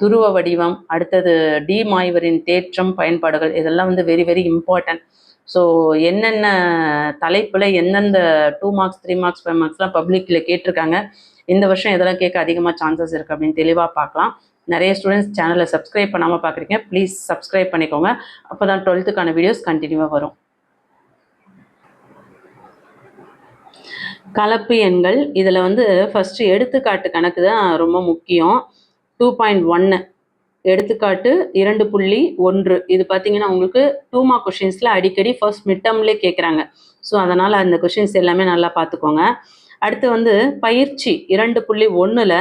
துருவ வடிவம், அடுத்தது டி மாய்வரின் தேற்றம், பயன்பாடுகள், இதெல்லாம் வந்து வெரி வெரி இம்பார்ட்டன்ட். ஸோ என்னென்ன தலைப்பில் எந்தெந்த 2 மார்க்ஸ் 3 மார்க்ஸ் 5 மார்க்ஸ்லாம் பப்ளிக்கில் கேட்டிருக்காங்க, இந்த வருஷம் எதெல்லாம் கேட்க அதிகமாக சான்சஸ் இருக்குது அப்படின்னு தெளிவாக பார்க்கலாம். நிறைய ஸ்டூடெண்ட்ஸ் சேனலை சப்ஸ்கிரைப் பண்ணாமல் பார்க்குறீங்க, ப்ளீஸ் சப்ஸ்கிரைப் பண்ணிக்கோங்க. அப்போ தான் 12th வீடியோஸ் கண்டினியூவாக வரும். கலப்பு எண்கள் இதில் வந்து ஃபஸ்ட்டு எடுத்துக்காட்டு கணக்கு தான் ரொம்ப முக்கியம். 2.1 எடுத்துக்காட்டு 2.1 இது பார்த்தீங்கன்னா உங்களுக்கு 2 மார்க் கொஷின்ஸில் அடிக்கடி ஃபர்ஸ்ட் மிட் டேர்ம்லேயே கேட்குறாங்க. ஸோ அதனால் அந்த கொஷின்ஸ் எல்லாமே நல்லா பார்த்துக்கோங்க. அடுத்து வந்து பயிற்சி 2.1ல்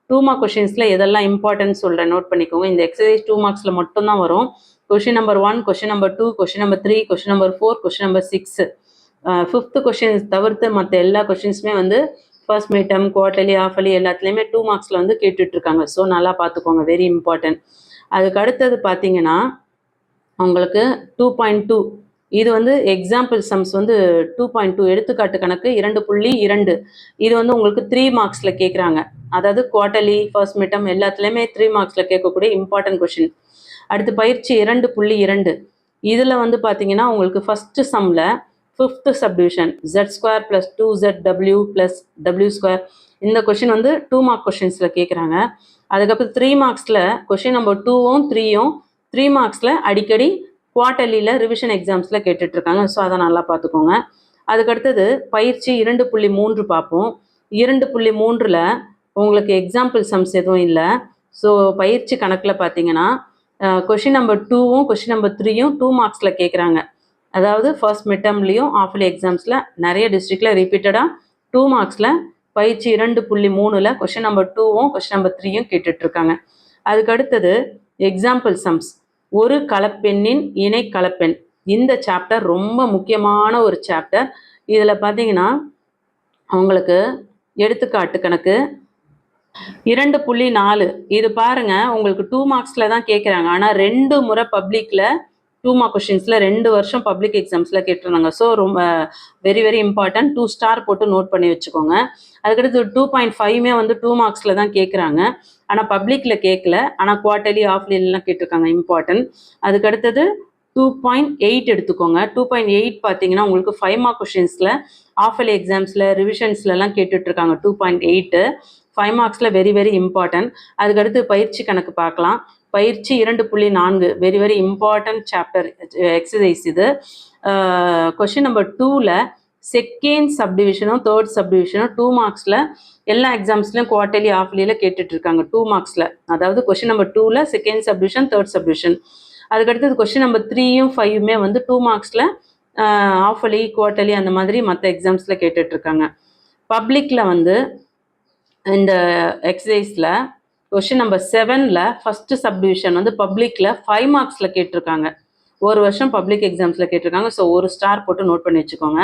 2 மார்க் கொஷின்ஸில் எதெல்லாம் இம்பார்ட்டன்ஸ் சொல்கிறேன், நோட் பண்ணிக்கோங்க. இந்த எக்ஸசைஸ் 2 மார்க்ஸில் மட்டும்தான் வரும். Question number 1, question number 2, question number 3, question number 4, question number 6. 5th questions தவிர்த்து மற்ற எல்லா கொஷின்ஸுமே வந்து ஃபர்ஸ்ட் மிட் டேர்ம், குவார்டர்லி, ஆஃபர்லி எல்லாத்துலேயுமே 2 மார்க்ஸில் வந்து கேட்டுட்ருக்காங்க. ஸோ நல்லா பார்த்துக்கோங்க, வெரி இம்பார்ட்டன்ட். அதுக்கு அடுத்தது பார்த்தீங்கன்னா உங்களுக்கு 2.2 இது வந்து எக்ஸாம்பிள் சம்ஸ் வந்து 2.2 எடுத்துக்காட்டு கணக்கு 2.2 இது வந்து உங்களுக்கு 3 மார்க்ஸில் கேட்குறாங்க. அதாவது குவார்டர்லி, ஃபர்ஸ்ட் மிட் டேர்ம் எல்லாத்துலேயுமே 3 மார்க்ஸில் கேட்கக்கூடிய இம்பார்ட்டன்ட் கொஷின். அடுத்து பயிற்சி 2.2 இதில் வந்து பார்த்தீங்கன்னா உங்களுக்கு ஃபஸ்ட்டு சம்மில் 5th subdivision z² + 2zw + w². இந்த கொஷின் வந்து 2 மார்க் கொஷின்ஸில் கேட்குறாங்க. அதுக்கப்புறம் 3 மார்க்ஸில் கொஷின் நம்பர் 2ம் 3யும் 3 மார்க்ஸில் அடிக்கடி குவார்டர்லியில் ரிவிஷன் எக்ஸாம்ஸில் கேட்டுட்ருக்காங்க. ஸோ அதை நல்லா பார்த்துக்கோங்க. அதுக்கடுத்தது பயிற்சி 2.3 பார்ப்போம். 2.3ல் உங்களுக்கு எக்ஸாம்பிள் சம்ஸ் எதுவும் இல்லை. ஸோ பயிற்சி கணக்கில் பார்த்தீங்கன்னா கொஷின் நம்பர் 2ம் கொஷின் நம்பர் 3யும் 2 மார்க்ஸில் கேட்குறாங்க. அதாவது ஃபர்ஸ்ட் மிட் டேர்ம்லேயும் ஆஃபர்லி எக்ஸாம்ஸில் நிறைய டிஸ்ட்ரிக்டில் ரிப்பீட்டடாக 2 மார்க்ஸில் பயிற்சி 2.3ல் கொஷின் நம்பர் 2ம் கொஷின் நம்பர் 3யும் கேட்டுட்ருக்காங்க. அதுக்கு அடுத்தது எக்ஸாம்பிள் சம்ஸ் ஒரு கலப்பெண்ணின் இணை கலப்பெண். இந்த சாப்டர் ரொம்ப முக்கியமான ஒரு சாப்டர். இதில் பார்த்தீங்கன்னா அவங்களுக்கு எடுத்துக்காட்டு கணக்கு 2.4 இது பாருங்க, உங்களுக்கு 2 மார்க்ஸில் தான் கேட்குறாங்க. ஆனால் 2 முறை பப்ளிக்கில் 2 மார்க் கொஷின்ஸில் 2 வருஷம் பப்ளிக் எக்ஸாம்ஸில் கேட்டிருந்தாங்க. ஸோ ரொம்ப வெரி வெரி இம்பார்ட்டன்ட். 2 ஸ்டார் போட்டு நோட் பண்ணி வச்சுக்கோங்க. அதுக்கடுத்து 2.5மே வந்து 2 மார்க்ஸில் தான் கேட்குறாங்க. ஆனால் பப்ளிக்கில் கேட்கல, ஆனால் குவார்டர்லி, ஆஃப்லிலாம் கேட்டிருக்காங்க, இம்பார்ட்டன்ட். அதுக்கடுத்தது 2.8 எடுத்துக்கோங்க. 2.8 பார்த்தீங்கன்னா உங்களுக்கு 5 மார்க் கொஷின்ஸில் ஆஃபர்லி எக்ஸாம்ஸில் ரிவிஷன்ஸ்லலாம் கேட்டுட்ருக்காங்க. 2.8 5 மார்க்ஸில் very very important. அதுக்கடுத்து பயிற்சி கணக்கு பார்க்கலாம். பயிற்சி 2.4 very very important chapter exercise இது. கொஷின் நம்பர் 2ல் செகண்ட் சப்டிவிஷனும் தேர்ட் சப்டிவிஷனும் 2 மார்க்ஸில் எல்லா எக்ஸாம்ஸ்லையும் குவார்டர்லி, ஆஃப்லியில் கேட்டுட்ருக்காங்க 2 மார்க்ஸில். அதாவது கொஷின் நம்பர் 2ல் செகண்ட் சப்டிவிஷன், தேர்ட் சப்டிவிஷன். அதுக்கடுத்தது கொஷின் நம்பர் 3யும் 5மே வந்து 2 மார்க்ஸில் ஆஃபர்லி, குவார்டர்லி அந்த மாதிரி மற்ற எக்ஸாம்ஸில் கேட்டுட்ருக்காங்க. பப்ளிக்கில் வந்து இந்த எக்ஸசைஸில் கொஷின் நம்பர் 7ல் ஃபஸ்ட்டு சப்டிவிஷன் வந்து பப்ளிக்கில் 5 மார்க்ஸில் கேட்டிருக்காங்க. ஒரு வருஷம் பப்ளிக் எக்ஸாம்ஸில் கேட்டிருக்காங்க. ஸோ ஒரு ஸ்டார் போட்டு நோட் பண்ணி வச்சுக்கோங்க.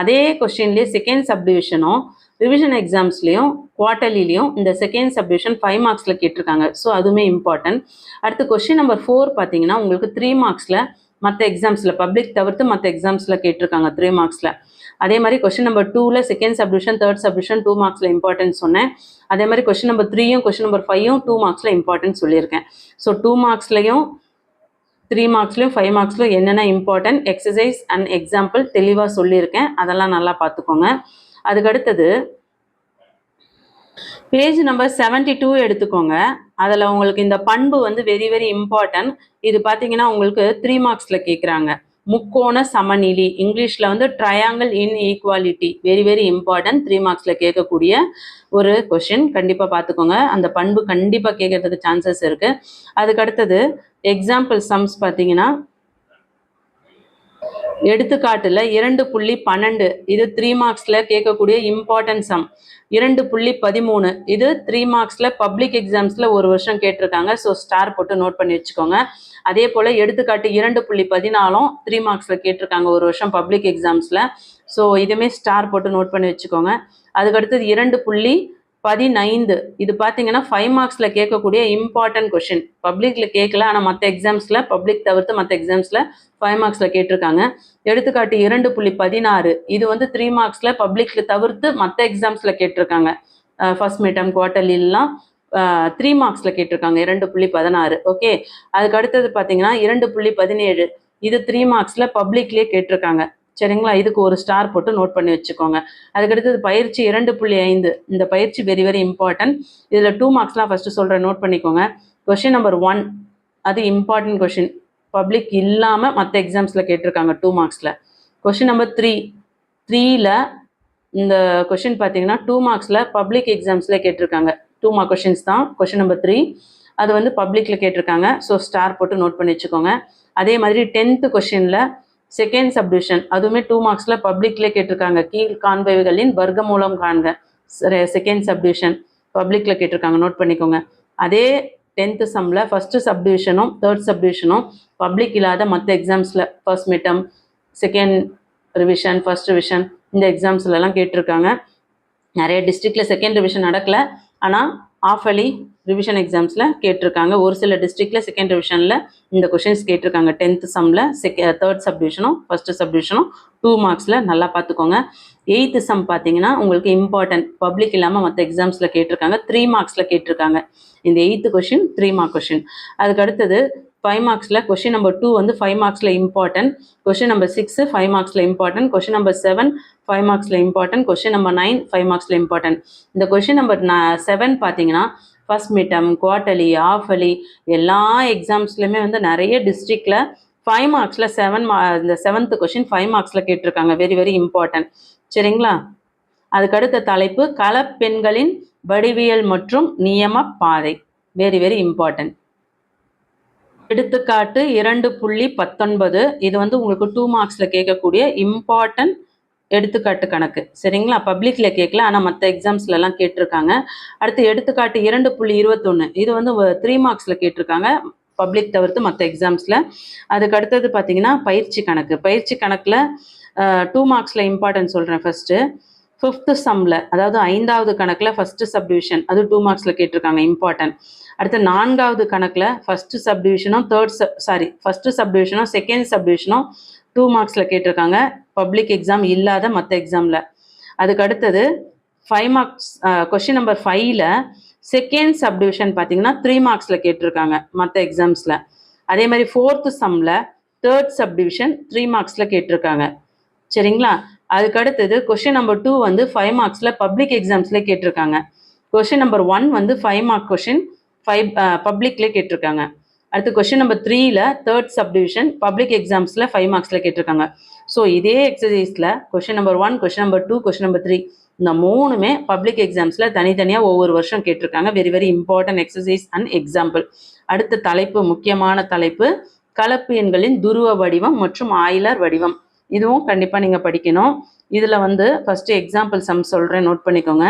அதே கொஷின்லேயே செகண்ட் சப்டிவிஷனும் ரிவிஷன் எக்ஸாம்ஸ்லேயும் குவார்டர்லிலையும் இந்த செகண்ட் சப்டிவிஷன் 5 மார்க்ஸில் கேட்டிருக்காங்க. ஸோ அதுவுமே இம்பார்ட்டன்ட். அடுத்து கொஷின் நம்பர் 4 பார்த்தீங்கன்னா உங்களுக்கு 3 மார்க்ஸில் மற்ற எக்ஸாம்ஸில் பப்ளிக் தவிர்த்து மற்ற எக்ஸாம்ஸில் கேட்டிருக்காங்க 3 மார்க்ஸில். அதே மாதிரி கொஷின் நம்பர் 2ல் செகண்ட் சப்டிவிஷன், தேர்ட் சப்டிவிஷன் 2 மார்க்ஸில் இம்பார்ட்டன்ஸ் சொன்னேன். அதே மாதிரி கொஷின் நம்பர் 3யும் கொஷின் நம்பர் 5யும் 2 மார்க்ஸில் இம்பார்ட்டன்ஸ் சொல்லியிருக்கேன். ஸோ 2 மார்க்ஸ்லையும் 3 மார்க்ஸ்லையும் 5 மார்க்ஸ்லையும் என்னென்ன இம்பார்ட்டன்ட் எக்ஸசைஸ் அண்ட் எக்ஸாம்பிள் தெளிவாக சொல்லியிருக்கேன். அதெல்லாம் நல்லா பார்த்துக்கோங்க. அதுக்கடுத்தது பேஜ் நம்பர் 72 எடுத்துக்கோங்க. அதில் உங்களுக்கு இந்த பண்பு வந்து வெரி வெரி இம்பார்ட்டன்ட். இது பார்த்தீங்கன்னா உங்களுக்கு 3 மார்க்ஸில் கேட்குறாங்க. முக்கோண சமநிலை, இங்கிலீஷில் வந்து ட்ரையாங்கிள் இன் ஈக்குவாலிட்டி, வெரி வெரி இம்பார்ட்டன்ட். 3 மார்க்ஸில் கேட்கக்கூடிய ஒரு கொஷின், கண்டிப்பாக பார்த்துக்கோங்க. அந்த பண்பு கண்டிப்பாக கேட்கறதுக்கு சான்சஸ் இருக்குது. அதுக்கடுத்தது எக்ஸாம்பிள் சம்ஸ் பார்த்தீங்கன்னா எடுத்துக்காட்டில் 2.12 இது 3 மார்க்ஸில் கேட்கக்கூடிய இம்பார்ட்டன்ட் சம். 2.13 இது 3 மார்க்ஸில் பப்ளிக் எக்ஸாம்ஸில் ஒரு வருஷம் கேட்டிருக்காங்க. ஸோ ஸ்டார் போட்டு நோட் பண்ணி வச்சுக்கோங்க. அதே போல் எடுத்துக்காட்டு 2.14 3 மார்க்ஸில் கேட்டிருக்காங்க ஒரு வருஷம் பப்ளிக் எக்ஸாம்ஸில். ஸோ இதுவுமே ஸ்டார் போட்டு நோட் பண்ணி வச்சுக்கோங்க. அதுக்கடுத்தது 2.15 இது பார்த்தீங்கன்னா 5 மார்க்ஸில் கேட்கக்கூடிய இம்பார்ட்டன்ட் கொஷின். பப்ளிக்கில் கேட்கல, ஆனால் மற்ற எக்ஸாம்ஸில் பப்ளிக் தவிர்த்து மற்ற எக்ஸாம்ஸில் 5 மார்க்ஸில் கேட்டிருக்காங்க. எடுத்துக்காட்டு 2.16 இது வந்து 3 மார்க்ஸில் பப்ளிக்கில் தவிர்த்து மற்ற எக்ஸாம்ஸில் கேட்டிருக்காங்க. ஃபர்ஸ்ட் மிட் டேர்ம், குவார்டர்லிலாம் 3 மார்க்ஸில் கேட்டிருக்காங்க 2.16. ஓகே, அதுக்கு அடுத்தது பார்த்தீங்கன்னா 2.17 இது 3 மார்க்ஸில் பப்ளிக்லேயே கேட்டிருக்காங்க. சரிங்களா, இதுக்கு ஒரு ஸ்டார் போட்டு நோட் பண்ணி வச்சுக்கோங்க. அதுக்கடுத்தது பயிற்சி 2.5 இந்த பயிற்சி வெரி வெரி இம்பார்ட்டன்ட். இதில் 2 மார்க்ஸ்லாம் ஃபஸ்ட்டு சொல்கிறேன், நோட் பண்ணிக்கோங்க. கொஷின் நம்பர் 1 அது இம்பார்ட்டன்ட் கொஷின், பப்ளிக் இல்லாமல் மற்ற எக்ஸாம்ஸில் கேட்டிருக்காங்க 2 மார்க்ஸில். கொஷின் நம்பர் 3ல இந்த கொஷின் பார்த்தீங்கன்னா 2 மார்க்ஸில் பப்ளிக் எக்ஸாம்ஸில் கேட்டிருக்காங்க. 2 மார்க் கொஷின்ஸ் தான். கொஷின் நம்பர் 3 அது வந்து பப்ளிக்கில் கேட்டிருக்காங்க. ஸோ ஸ்டார் போட்டு நோட் பண்ணி வச்சுக்கோங்க. அதே மாதிரி 10th கொஷினில் செகண்ட் சப்டிவிஷன் அதுவுமே 2 மார்க்ஸில் பப்ளிக்லேயே கேட்டிருக்காங்க. கீழ் காண்பவைகளின் வர்க்கமூலம் காண்க, செகண்ட் சப்டிவிஷன் பப்ளிக்கில் கேட்டிருக்காங்க, நோட் பண்ணிக்கோங்க. அதே 10th சம்மில் ஃபஸ்ட்டு சப்டிவிஷனும் தேர்ட் சப்டிவிஷனும் பப்ளிக் இல்லாத மற்ற எக்ஸாம்ஸில் first midterm, second revision, first revision இந்த எக்ஸாம்ஸ்லலாம் கேட்டிருக்காங்க. நிறைய டிஸ்ட்ரிக்டில் செகண்ட் ரிவிஷன் நடக்கலை, ஆனால் ஆஃப் அலி ரிவிஷன் எக்ஸாம்ஸில் கேட்டிருக்காங்க. ஒரு சில டிஸ்ட்ரிக்டில் செகண்ட் ரிவிஷனில் இந்த கொஷின்ஸ் கேட்டிருக்காங்க. 10th சம்மில் தேர்ட் சப்டிவிஷனும் ஃபஸ்ட்டு சப்டிவிஷனும் 2 மார்க்ஸில் நல்லா பார்த்துக்கோங்க. 8th சம் பார்த்தீங்கன்னா உங்களுக்கு இம்பார்ட்டன்ட், பப்ளிக் இல்லாமல் மற்ற எக்ஸாம்ஸில் கேட்டிருக்காங்க. 3 மார்க்ஸில் கேட்டிருக்காங்க. இந்த 8th கொஷின் 3 மார்க் கொஷின். அதுக்கு அடுத்தது 5 மார்க்ஸில் கொஷின் நம்பர் 2 வந்து 5 மார்க்ஸில் இம்பார்ட்டன்ட். கொஷின் நம்பர் 6 5 மார்க்ஸில் இம்பார்ட்டன்ட். கொஷின் நம்பர் 7 5 மார்க்ஸில் இம்பார்ட்டன்ட். கொஷின் நம்பர் 9 5 மார்க்ஸில் இம்பார்ட்டன்ட். இந்த கொஷின் நம்பர் 7 பார்த்தீங்கன்னா first midterm, quarterly, half yearly எல்லா எக்ஸாம்ஸ்லையுமே வந்து நிறைய டிஸ்ட்ரிக்டில் 5 மார்க்ஸில் இந்த 7th கொஷின் 5 மார்க்ஸில் கேட்டிருக்காங்க. Very very important. சரிங்களா, அதுக்கடுத்த தலைப்பு களப்பெண்களின் வடிவியல் மற்றும் நியம பாதை, வெரி வெரி இம்பார்ட்டன்ட். எடுத்துக்காட்டு 2.19 இது வந்து உங்களுக்கு 2 மார்க்ஸில் கேட்கக்கூடிய இம்பார்ட்டன்ட் எடுத்துக்காட்டு கணக்கு. சரிங்களா, பப்ளிக்கில் கேட்கல, ஆனால் மற்ற எக்ஸாம்ஸ்லலாம் கேட்டிருக்காங்க. அடுத்து எடுத்துக்காட்டு 2.21 இது வந்து 3 மார்க்ஸில் கேட்டிருக்காங்க, பப்ளிக் தவிர்த்து மற்ற எக்ஸாம்ஸில். அதுக்கு அடுத்தது பார்த்தீங்கன்னா பயிற்சி கணக்கு. பயிற்சி கணக்கில் 2 மார்க்ஸில் இம்பார்ட்டன்ட் சொல்கிறேன். ஃபஸ்ட்டு 5th சம்மில் அதாவது 5வது கணக்கில் ஃபஸ்ட்டு சப்டிவிஷன் அது 2 மார்க்ஸில் கேட்டிருக்காங்க, இம்பார்ட்டன்ட். அடுத்து 4வது கணக்கில் ஃபஸ்ட்டு சப்டிவிஷனும் ஃபஸ்ட்டு சப்டிவிஷனும் செகண்ட் சப்டிவிஷனும் 2 மார்க்ஸில் கேட்டிருக்காங்க, பப்ளிக் எக்ஸாம் இல்லாத மற்ற எக்ஸாமில். அதுக்கு அடுத்தது 5 மார்க்ஸ் கொஷின் நம்பர் 5ல் செகண்ட் சப்டிவிஷன் பார்த்தீங்கன்னா 3 மார்க்ஸில் கேட்டிருக்காங்க மற்ற எக்ஸாம்ஸில். அதே மாதிரி 4th சம்மில் தேர்ட் சப்டிவிஷன் 3 மார்க்ஸில் கேட்டிருக்காங்க. சரிங்களா, அதுக்கு அடுத்தது கொஷின் நம்பர் 2 வந்து 5 மார்க்ஸில் பப்ளிக் எக்ஸாம்ஸில் கேட்டிருக்காங்க. கொஷின் நம்பர் 1 வந்து 5 மார்க் கொஷின் பப்ளிக்லேயே கேட்டிருக்காங்க. அடுத்து கொஷின் நம்பர் 3ல தேர்ட் சப்டிவிஷன் பப்ளிக் எக்ஸாம்ஸில் 5 மார்க்ஸில் கேட்டிருக்காங்க. ஸோ இதே எக்ஸசைஸில் question number 1 question number 2 question number 3 இந்த 3மே பப்ளிக் எக்ஸாம்ஸில் தனித்தனியாக ஒவ்வொரு வருஷம் கேட்டிருக்காங்க. Very very important exercise and example. அடுத்த தலைப்பு, முக்கியமான தலைப்பு கலப்பு எண்களின் துருவ வடிவம் மற்றும் ஆய்லர் வடிவம். இதுவும் கண்டிப்பாக நீங்கள் படிக்கணும். இதில் வந்து ஃபஸ்ட்டு எக்ஸாம்பிள் சம் சொல்கிறேன், நோட் பண்ணிக்கோங்க.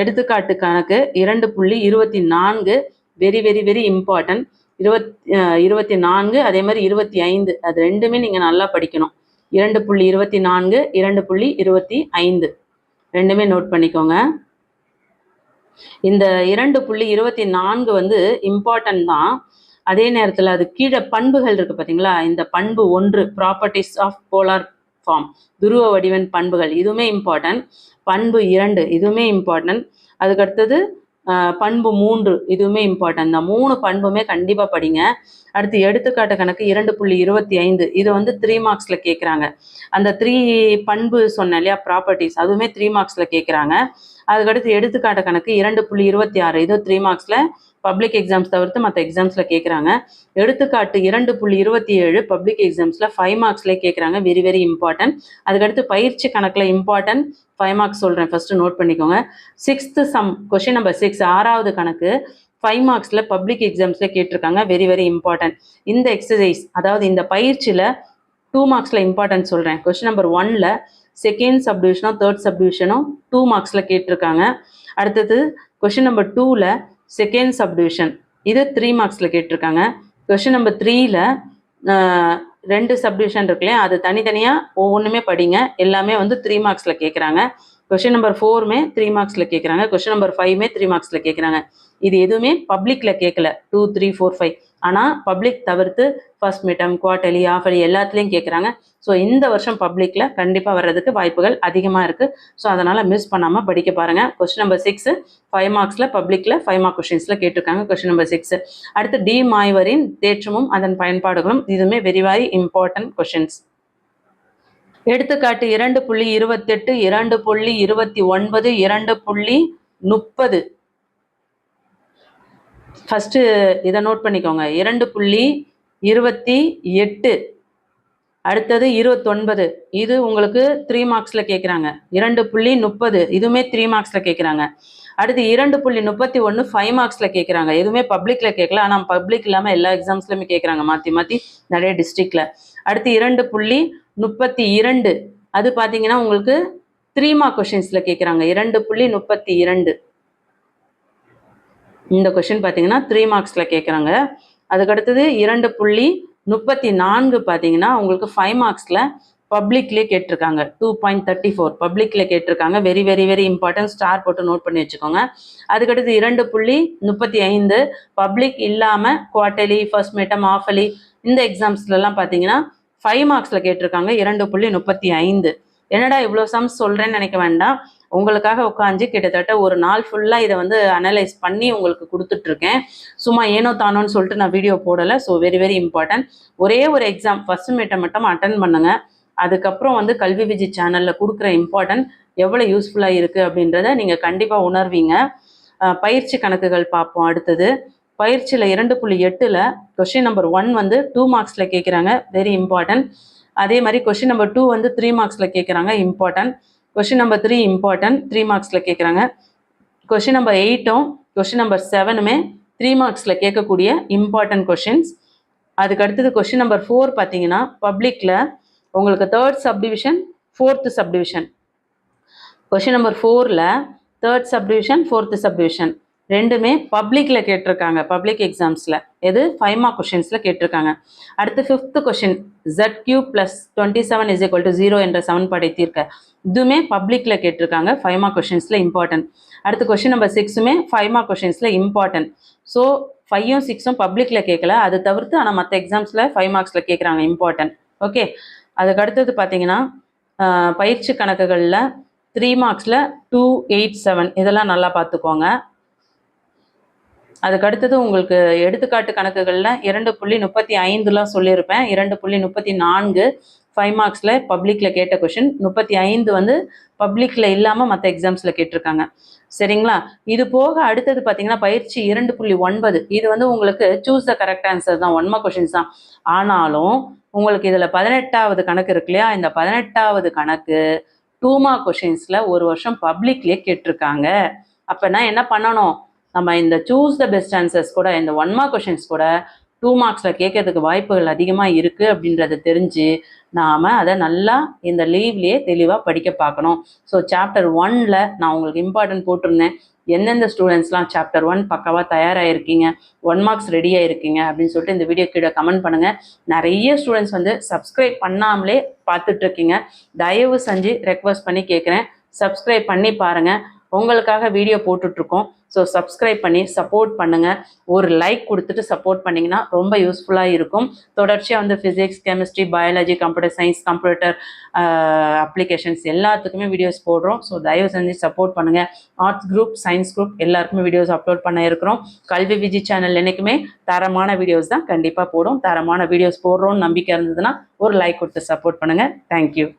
எடுத்துக்காட்டு கணக்கு 2.24 வெரி வெரி வெரி இம்பார்ட்டன்ட். 24 அதே மாதிரி 25 அது ரெண்டுமே நீங்கள் நல்லா படிக்கணும். 2.24 2.25 ரெண்டுமே நோட் பண்ணிக்கோங்க. இந்த 2.24 வந்து இம்பார்ட்டன்ட் தான். அதே நேரத்தில் அது கீழே பண்புகள் இருக்குது பார்த்தீங்களா, இந்த பண்பு 1 ப்ராப்பர்ட்டிஸ் ஆஃப் போலார் ஃபார்ம் துருவ வடிவன் பண்புகள் இதுவுமே இம்பார்ட்டன்ட். பண்பு 2 இதுவுமே இம்பார்ட்டன்ட். அதுக்கடுத்தது பண்பு 3 இதுவுமே இம்பார்ட்டன்ட். இந்த 3 பண்புமே கண்டிப்பாக படிங்க. அடுத்து எடுத்துக்காட்டு கணக்கு 2.25 இது வந்து 3 மார்க்ஸில் கேட்குறாங்க. அந்த 3 பண்பு சொன்னேன் இல்லையா, ப்ராப்பர்ட்டிஸ் அதுவுமே 3 மார்க்ஸில் கேட்குறாங்க. அதுக்கடுத்து எடுத்துக்காட்டு கணக்கு 2.26 இது 3 மார்க்ஸில் பப்ளிக் எக்ஸாம்ஸ் தவிர்த்து மற்ற எக்ஸாம்ஸில் கேட்குறாங்க. எடுத்துக்காட்டு 2.27 பப்ளிக் எக்ஸாம்ஸில் 5 மார்க்ஸ்லேயே கேட்குறாங்க, வெரி வெரி இம்பார்ட்டன்ட். அதுக்கடுத்து பயிற்சி கணக்கில் இம்பார்ட்டன்ட் 5 மார்க்ஸ் சொல்கிறேன், ஃபஸ்ட்டு நோட் பண்ணிக்கோங்க. 6th சம் கொஷின் நம்பர் 6 6வது கணக்கு 5 மார்க்ஸில் பப்ளிக் எக்ஸாம்ஸில் கேட்டிருக்காங்க, வெரி வெரி இம்பார்ட்டன்ட். இந்த எக்ஸசைஸ் அதாவது இந்த பயிற்சியில் 2 மார்க்ஸில் இம்பார்ட்டன்ட் சொல்கிறேன். கொஷின் நம்பர் 1ல் செகண்ட் சப்டிவிஷனும் தேர்ட் சப்டிவிஷனும் 2 மார்க்ஸில் கேட்டிருக்காங்க. அடுத்தது கொஷின் நம்பர் 2ல் செகண்ட் சப்டிவிஷன் இது 3 மார்க்ஸில் கேட்டிருக்காங்க. கொஷின் நம்பர் 3ல் 2 சப்டிவிஷன் இருக்குல்லையா, அது தனித்தனியாக ஒவ்வொன்றுமே படிங்க. எல்லாமே வந்து 3 மார்க்ஸில் கேட்குறாங்க. கொஷின் நம்பர் 4மே 3 மார்க்ஸில் கேட்குறாங்க. கொஷின் நம்பர் 5மே 3 மார்க்ஸில் கேட்குறாங்க. இது எதுவுமே பப்ளிக்கில் கேட்கல. 2 3 4 5 ஆனால் பப்ளிக் தவிர்த்து ஃபர்ஸ்ட் மிட்டம், குவார்டர்லி, ஆஃபர்லி எல்லாத்துலேயும் கேட்குறாங்க. ஸோ இந்த வருஷம் பப்ளிக்கில் கண்டிப்பாக வர்றதுக்கு வாய்ப்புகள் அதிகமாக இருக்குது. ஸோ அதனால் மிஸ் பண்ணாமல் படிக்க பாருங்கள். கொஸ்டின் நம்பர் 6 5 மார்க்ஸில் பப்ளிக்கில் 5 மார்க் கொஸ்டின்ஸில் கேட்டிருக்காங்க. Question number 6. அடுத்து டி மாய்வரின் தேற்றமும் அதன் பயன்பாடுகளும், இதுவுமே வெரி வெரி இம்பார்ட்டன்ட் கொஸ்டின்ஸ். எடுத்துக்காட்டு 2.28, 2.29, 2.30. ஃபஸ்ட்டு இதை நோட் பண்ணிக்கோங்க. 2.28, அடுத்தது 29, இது உங்களுக்கு 3 மார்க்ஸில் கேட்குறாங்க. 2.30 இதுவுமே 3 மார்க்ஸில் கேட்குறாங்க. அடுத்து 2.31 5 மார்க்ஸில் கேட்குறாங்க. எதுவுமே பப்ளிக்கில் கேட்கல, ஆனால் பப்ளிக் இல்லாமல் எல்லா எக்ஸாம்ஸ்லையுமே கேட்குறாங்க மாற்றி மாற்றி நிறைய டிஸ்ட்ரிக்டில். அடுத்து 2.32, அது பார்த்தீங்கன்னா உங்களுக்கு 3 மார்க் கொஷின்ஸில் கேட்குறாங்க. 2.32 இந்த கொஷின் பார்த்தீங்கன்னா 3 மார்க்ஸில் கேட்குறாங்க. அதுக்கடுத்தது 2.34 பார்த்தீங்கன்னா உங்களுக்கு 5 மார்க்ஸில் பப்ளிக்லேயே கேட்டிருக்காங்க. 2.34 பப்ளிக்கில் கேட்டிருக்காங்க. Very very very important, star போட்டு நோட் பண்ணி வச்சுக்கோங்க. அதுக்கடுத்து 2.35 பப்ளிக் இல்லாமல் குவார்டர்லி, ஃபர்ஸ்ட் மிட்டம், ஆஃபர்லி இந்த எக்ஸாம்ஸ்லாம் பார்த்தீங்கன்னா 5 மார்க்ஸில் கேட்டிருக்காங்க. 2.35. என்னடா இவ்வளோ சம்ஸ் சொல்கிறேன்னு நினைக்க வேண்டாம். உங்களுக்காக உட்காந்து கிட்டத்தட்ட ஒரு நாள் ஃபுல்லாக இதை வந்து அனலைஸ் பண்ணி உங்களுக்கு கொடுத்துட்ருக்கேன். சும்மா ஏனோ தானோன்னு சொல்லிட்டு நான் வீடியோ போடலை. So very very important. ஒரே ஒரு எக்ஸாம் ஃபர்ஸ்ட் மிட்டை மட்டும் அட்டன் பண்ணுங்கள். அதுக்கப்புறம் வந்து கல்வி விஜி சேனலில் கொடுக்குற இம்பார்ட்டன்ட் எவ்வளோ யூஸ்ஃபுல்லாக இருக்குது அப்படின்றத நீங்கள் கண்டிப்பாக உணர்வீங்க. பயிற்சி கணக்குகள் பார்ப்போம். அடுத்தது பயிற்சியில் 2.8 கொஸ்டின் நம்பர் 1 வந்து 2 மார்க்ஸில் கேட்குறாங்க. Very important. அதே மாதிரி கொஸ்டின் நம்பர் 2 வந்து 3 மார்க்ஸில் கேட்குறாங்க. இம்பார்ட்டன்ட். கொஸ்டின் நம்பர் 3 இம்பார்ட்டன்ட், 3 மார்க்ஸில் கேட்குறாங்க. கொஸ்டின் நம்பர் 8ம் கொஸ்டின் நம்பர் 7மே 3 மார்க்ஸில் கேட்கக்கூடிய இம்பார்ட்டன்ட் கொஷின்ஸ். அதுக்கு அடுத்தது கொஸ்டின் நம்பர் 4 பார்த்தீங்கன்னா பப்ளிக்கில் உங்களுக்கு 3rd subdivision, 4th subdivision. Question number 4ல் 3rd சப்டிவிஷன், 4th சப்டிவிஷன் ரெண்டுமே பப்ளிக்கில் கேட்டிருக்காங்க. பப்ளிக் எக்ஸாம்ஸில் எது 5 மார்க் கொஷின்ஸில் கேட்டிருக்காங்க. அடுத்து 5th கொஷின் ZQ + 27 = 0 என்ற சமன்பாடை தீர்க்க, இதுவுமே பப்ளிக்கில் கேட்டிருக்காங்க. 5 மார்க் கொஷின்ஸில் இம்பார்ட்டன்ட். அடுத்து கொஸ்டின் நம்பர் 6மே 5 மார்க் கொஷின்ஸில் இம்பார்ட்டன்ட். ஸோ 5ம் 6ம் பப்ளிக்கில் கேட்கல, அது தவிர்த்து ஆனால் மற்ற எக்ஸாம்ஸில் 5 மார்க்ஸில் கேட்குறாங்க இம்பார்ட்டன்ட். ஓகே. அதுக்கு அடுத்தது பார்த்தீங்கன்னா பயிற்சி கணக்குகளில் 3 மார்க்ஸில் 287 இதெல்லாம் நல்லா பார்த்துக்கோங்க. அதுக்கு அடுத்தது உங்களுக்கு எடுத்துக்காட்டு கணக்குகளில் 2.35 சொல்லியிருப்பேன். 2.34 5 மார்க்ஸில் பப்ளிக்கில் கேட்ட கொஷின். 35 வந்து பப்ளிக்கில் இல்லாமல் மற்ற எக்ஸாம்ஸில் கேட்டிருக்காங்க. சரிங்களா? இது போக அடுத்தது பார்த்தீங்கன்னா பயிற்சி 2.9 இது வந்து உங்களுக்கு சூஸ் த கரெக்ட் ஆன்சர் தான், 1 மார்க் கொஷின்ஸ் தான். ஆனாலும் உங்களுக்கு இதில் 18வது கணக்கு இருக்கு இல்லையா, இந்த 18வது கணக்கு 2 மார்க் கொஷின்ஸில் ஒரு வருஷம் பப்ளிக்லேயே கேட்டிருக்காங்க. அப்போனா என்ன பண்ணணும், நம்ம இந்த சூஸ் த பெஸ்ட் ஆன்சர்ஸ் கூட இந்த 1 மார்க் கொஷின்ஸ் கூட 2 மார்க்ஸில் கேட்கறதுக்கு வாய்ப்புகள் அதிகமாக இருக்குது அப்படின்றத தெரிஞ்சு நாம் அதை நல்லா இந்த லீவ்லேயே தெளிவாக படிக்க பார்க்கணும். ஸோ சாப்டர் 1ல் நான் உங்களுக்கு இம்பார்ட்டன்ட் போட்டிருந்தேன். எந்தெந்த ஸ்டூடெண்ட்ஸ்லாம் சாப்டர் 1 பக்காவாக தயாராகிருக்கீங்க, 1 மார்க்ஸ் ரெடியாக இருக்கீங்க அப்படின்னு சொல்லிட்டு இந்த வீடியோ கீழே கமெண்ட் பண்ணுங்கள். நிறைய ஸ்டூடெண்ட்ஸ் வந்து சப்ஸ்கிரைப் பண்ணாமலே பார்த்துட்ருக்கீங்க. தயவு செஞ்சு ரெக்வஸ்ட் பண்ணி கேட்குறேன், சப்ஸ்கிரைப் பண்ணி பாருங்கள். உங்களுக்காக வீடியோ போட்டுட்ருக்கோம். ஸோ சப்ஸ்கிரைப் பண்ணி சப்போர்ட் பண்ணுங்கள். ஒரு லைக் கொடுத்துட்டு சப்போர்ட் பண்ணிங்கன்னா ரொம்ப யூஸ்ஃபுல்லாக இருக்கும். தொடர்ச்சியாக வந்து physics, chemistry, biology, computer science, computer applications எல்லாத்துக்குமே வீடியோஸ் போடுறோம். ஸோ தயவு செஞ்சு சப்போர்ட் பண்ணுங்கள். ஆர்ட்ஸ் குரூப், சயின்ஸ் குரூப் எல்லாருக்குமே வீடியோஸ் அப்லோட் பண்ண இருக்கிறோம். கல்வி விஜி சேனல் என்றைக்குமே தரமான வீடியோஸ் தான் கண்டிப்பாக போடும். தரமான வீடியோஸ் போடுறோன்னு நம்பிக்கை இருந்ததுன்னா ஒரு லைக் கொடுத்து சப்போர்ட் பண்ணுங்கள். தேங்க்யூ.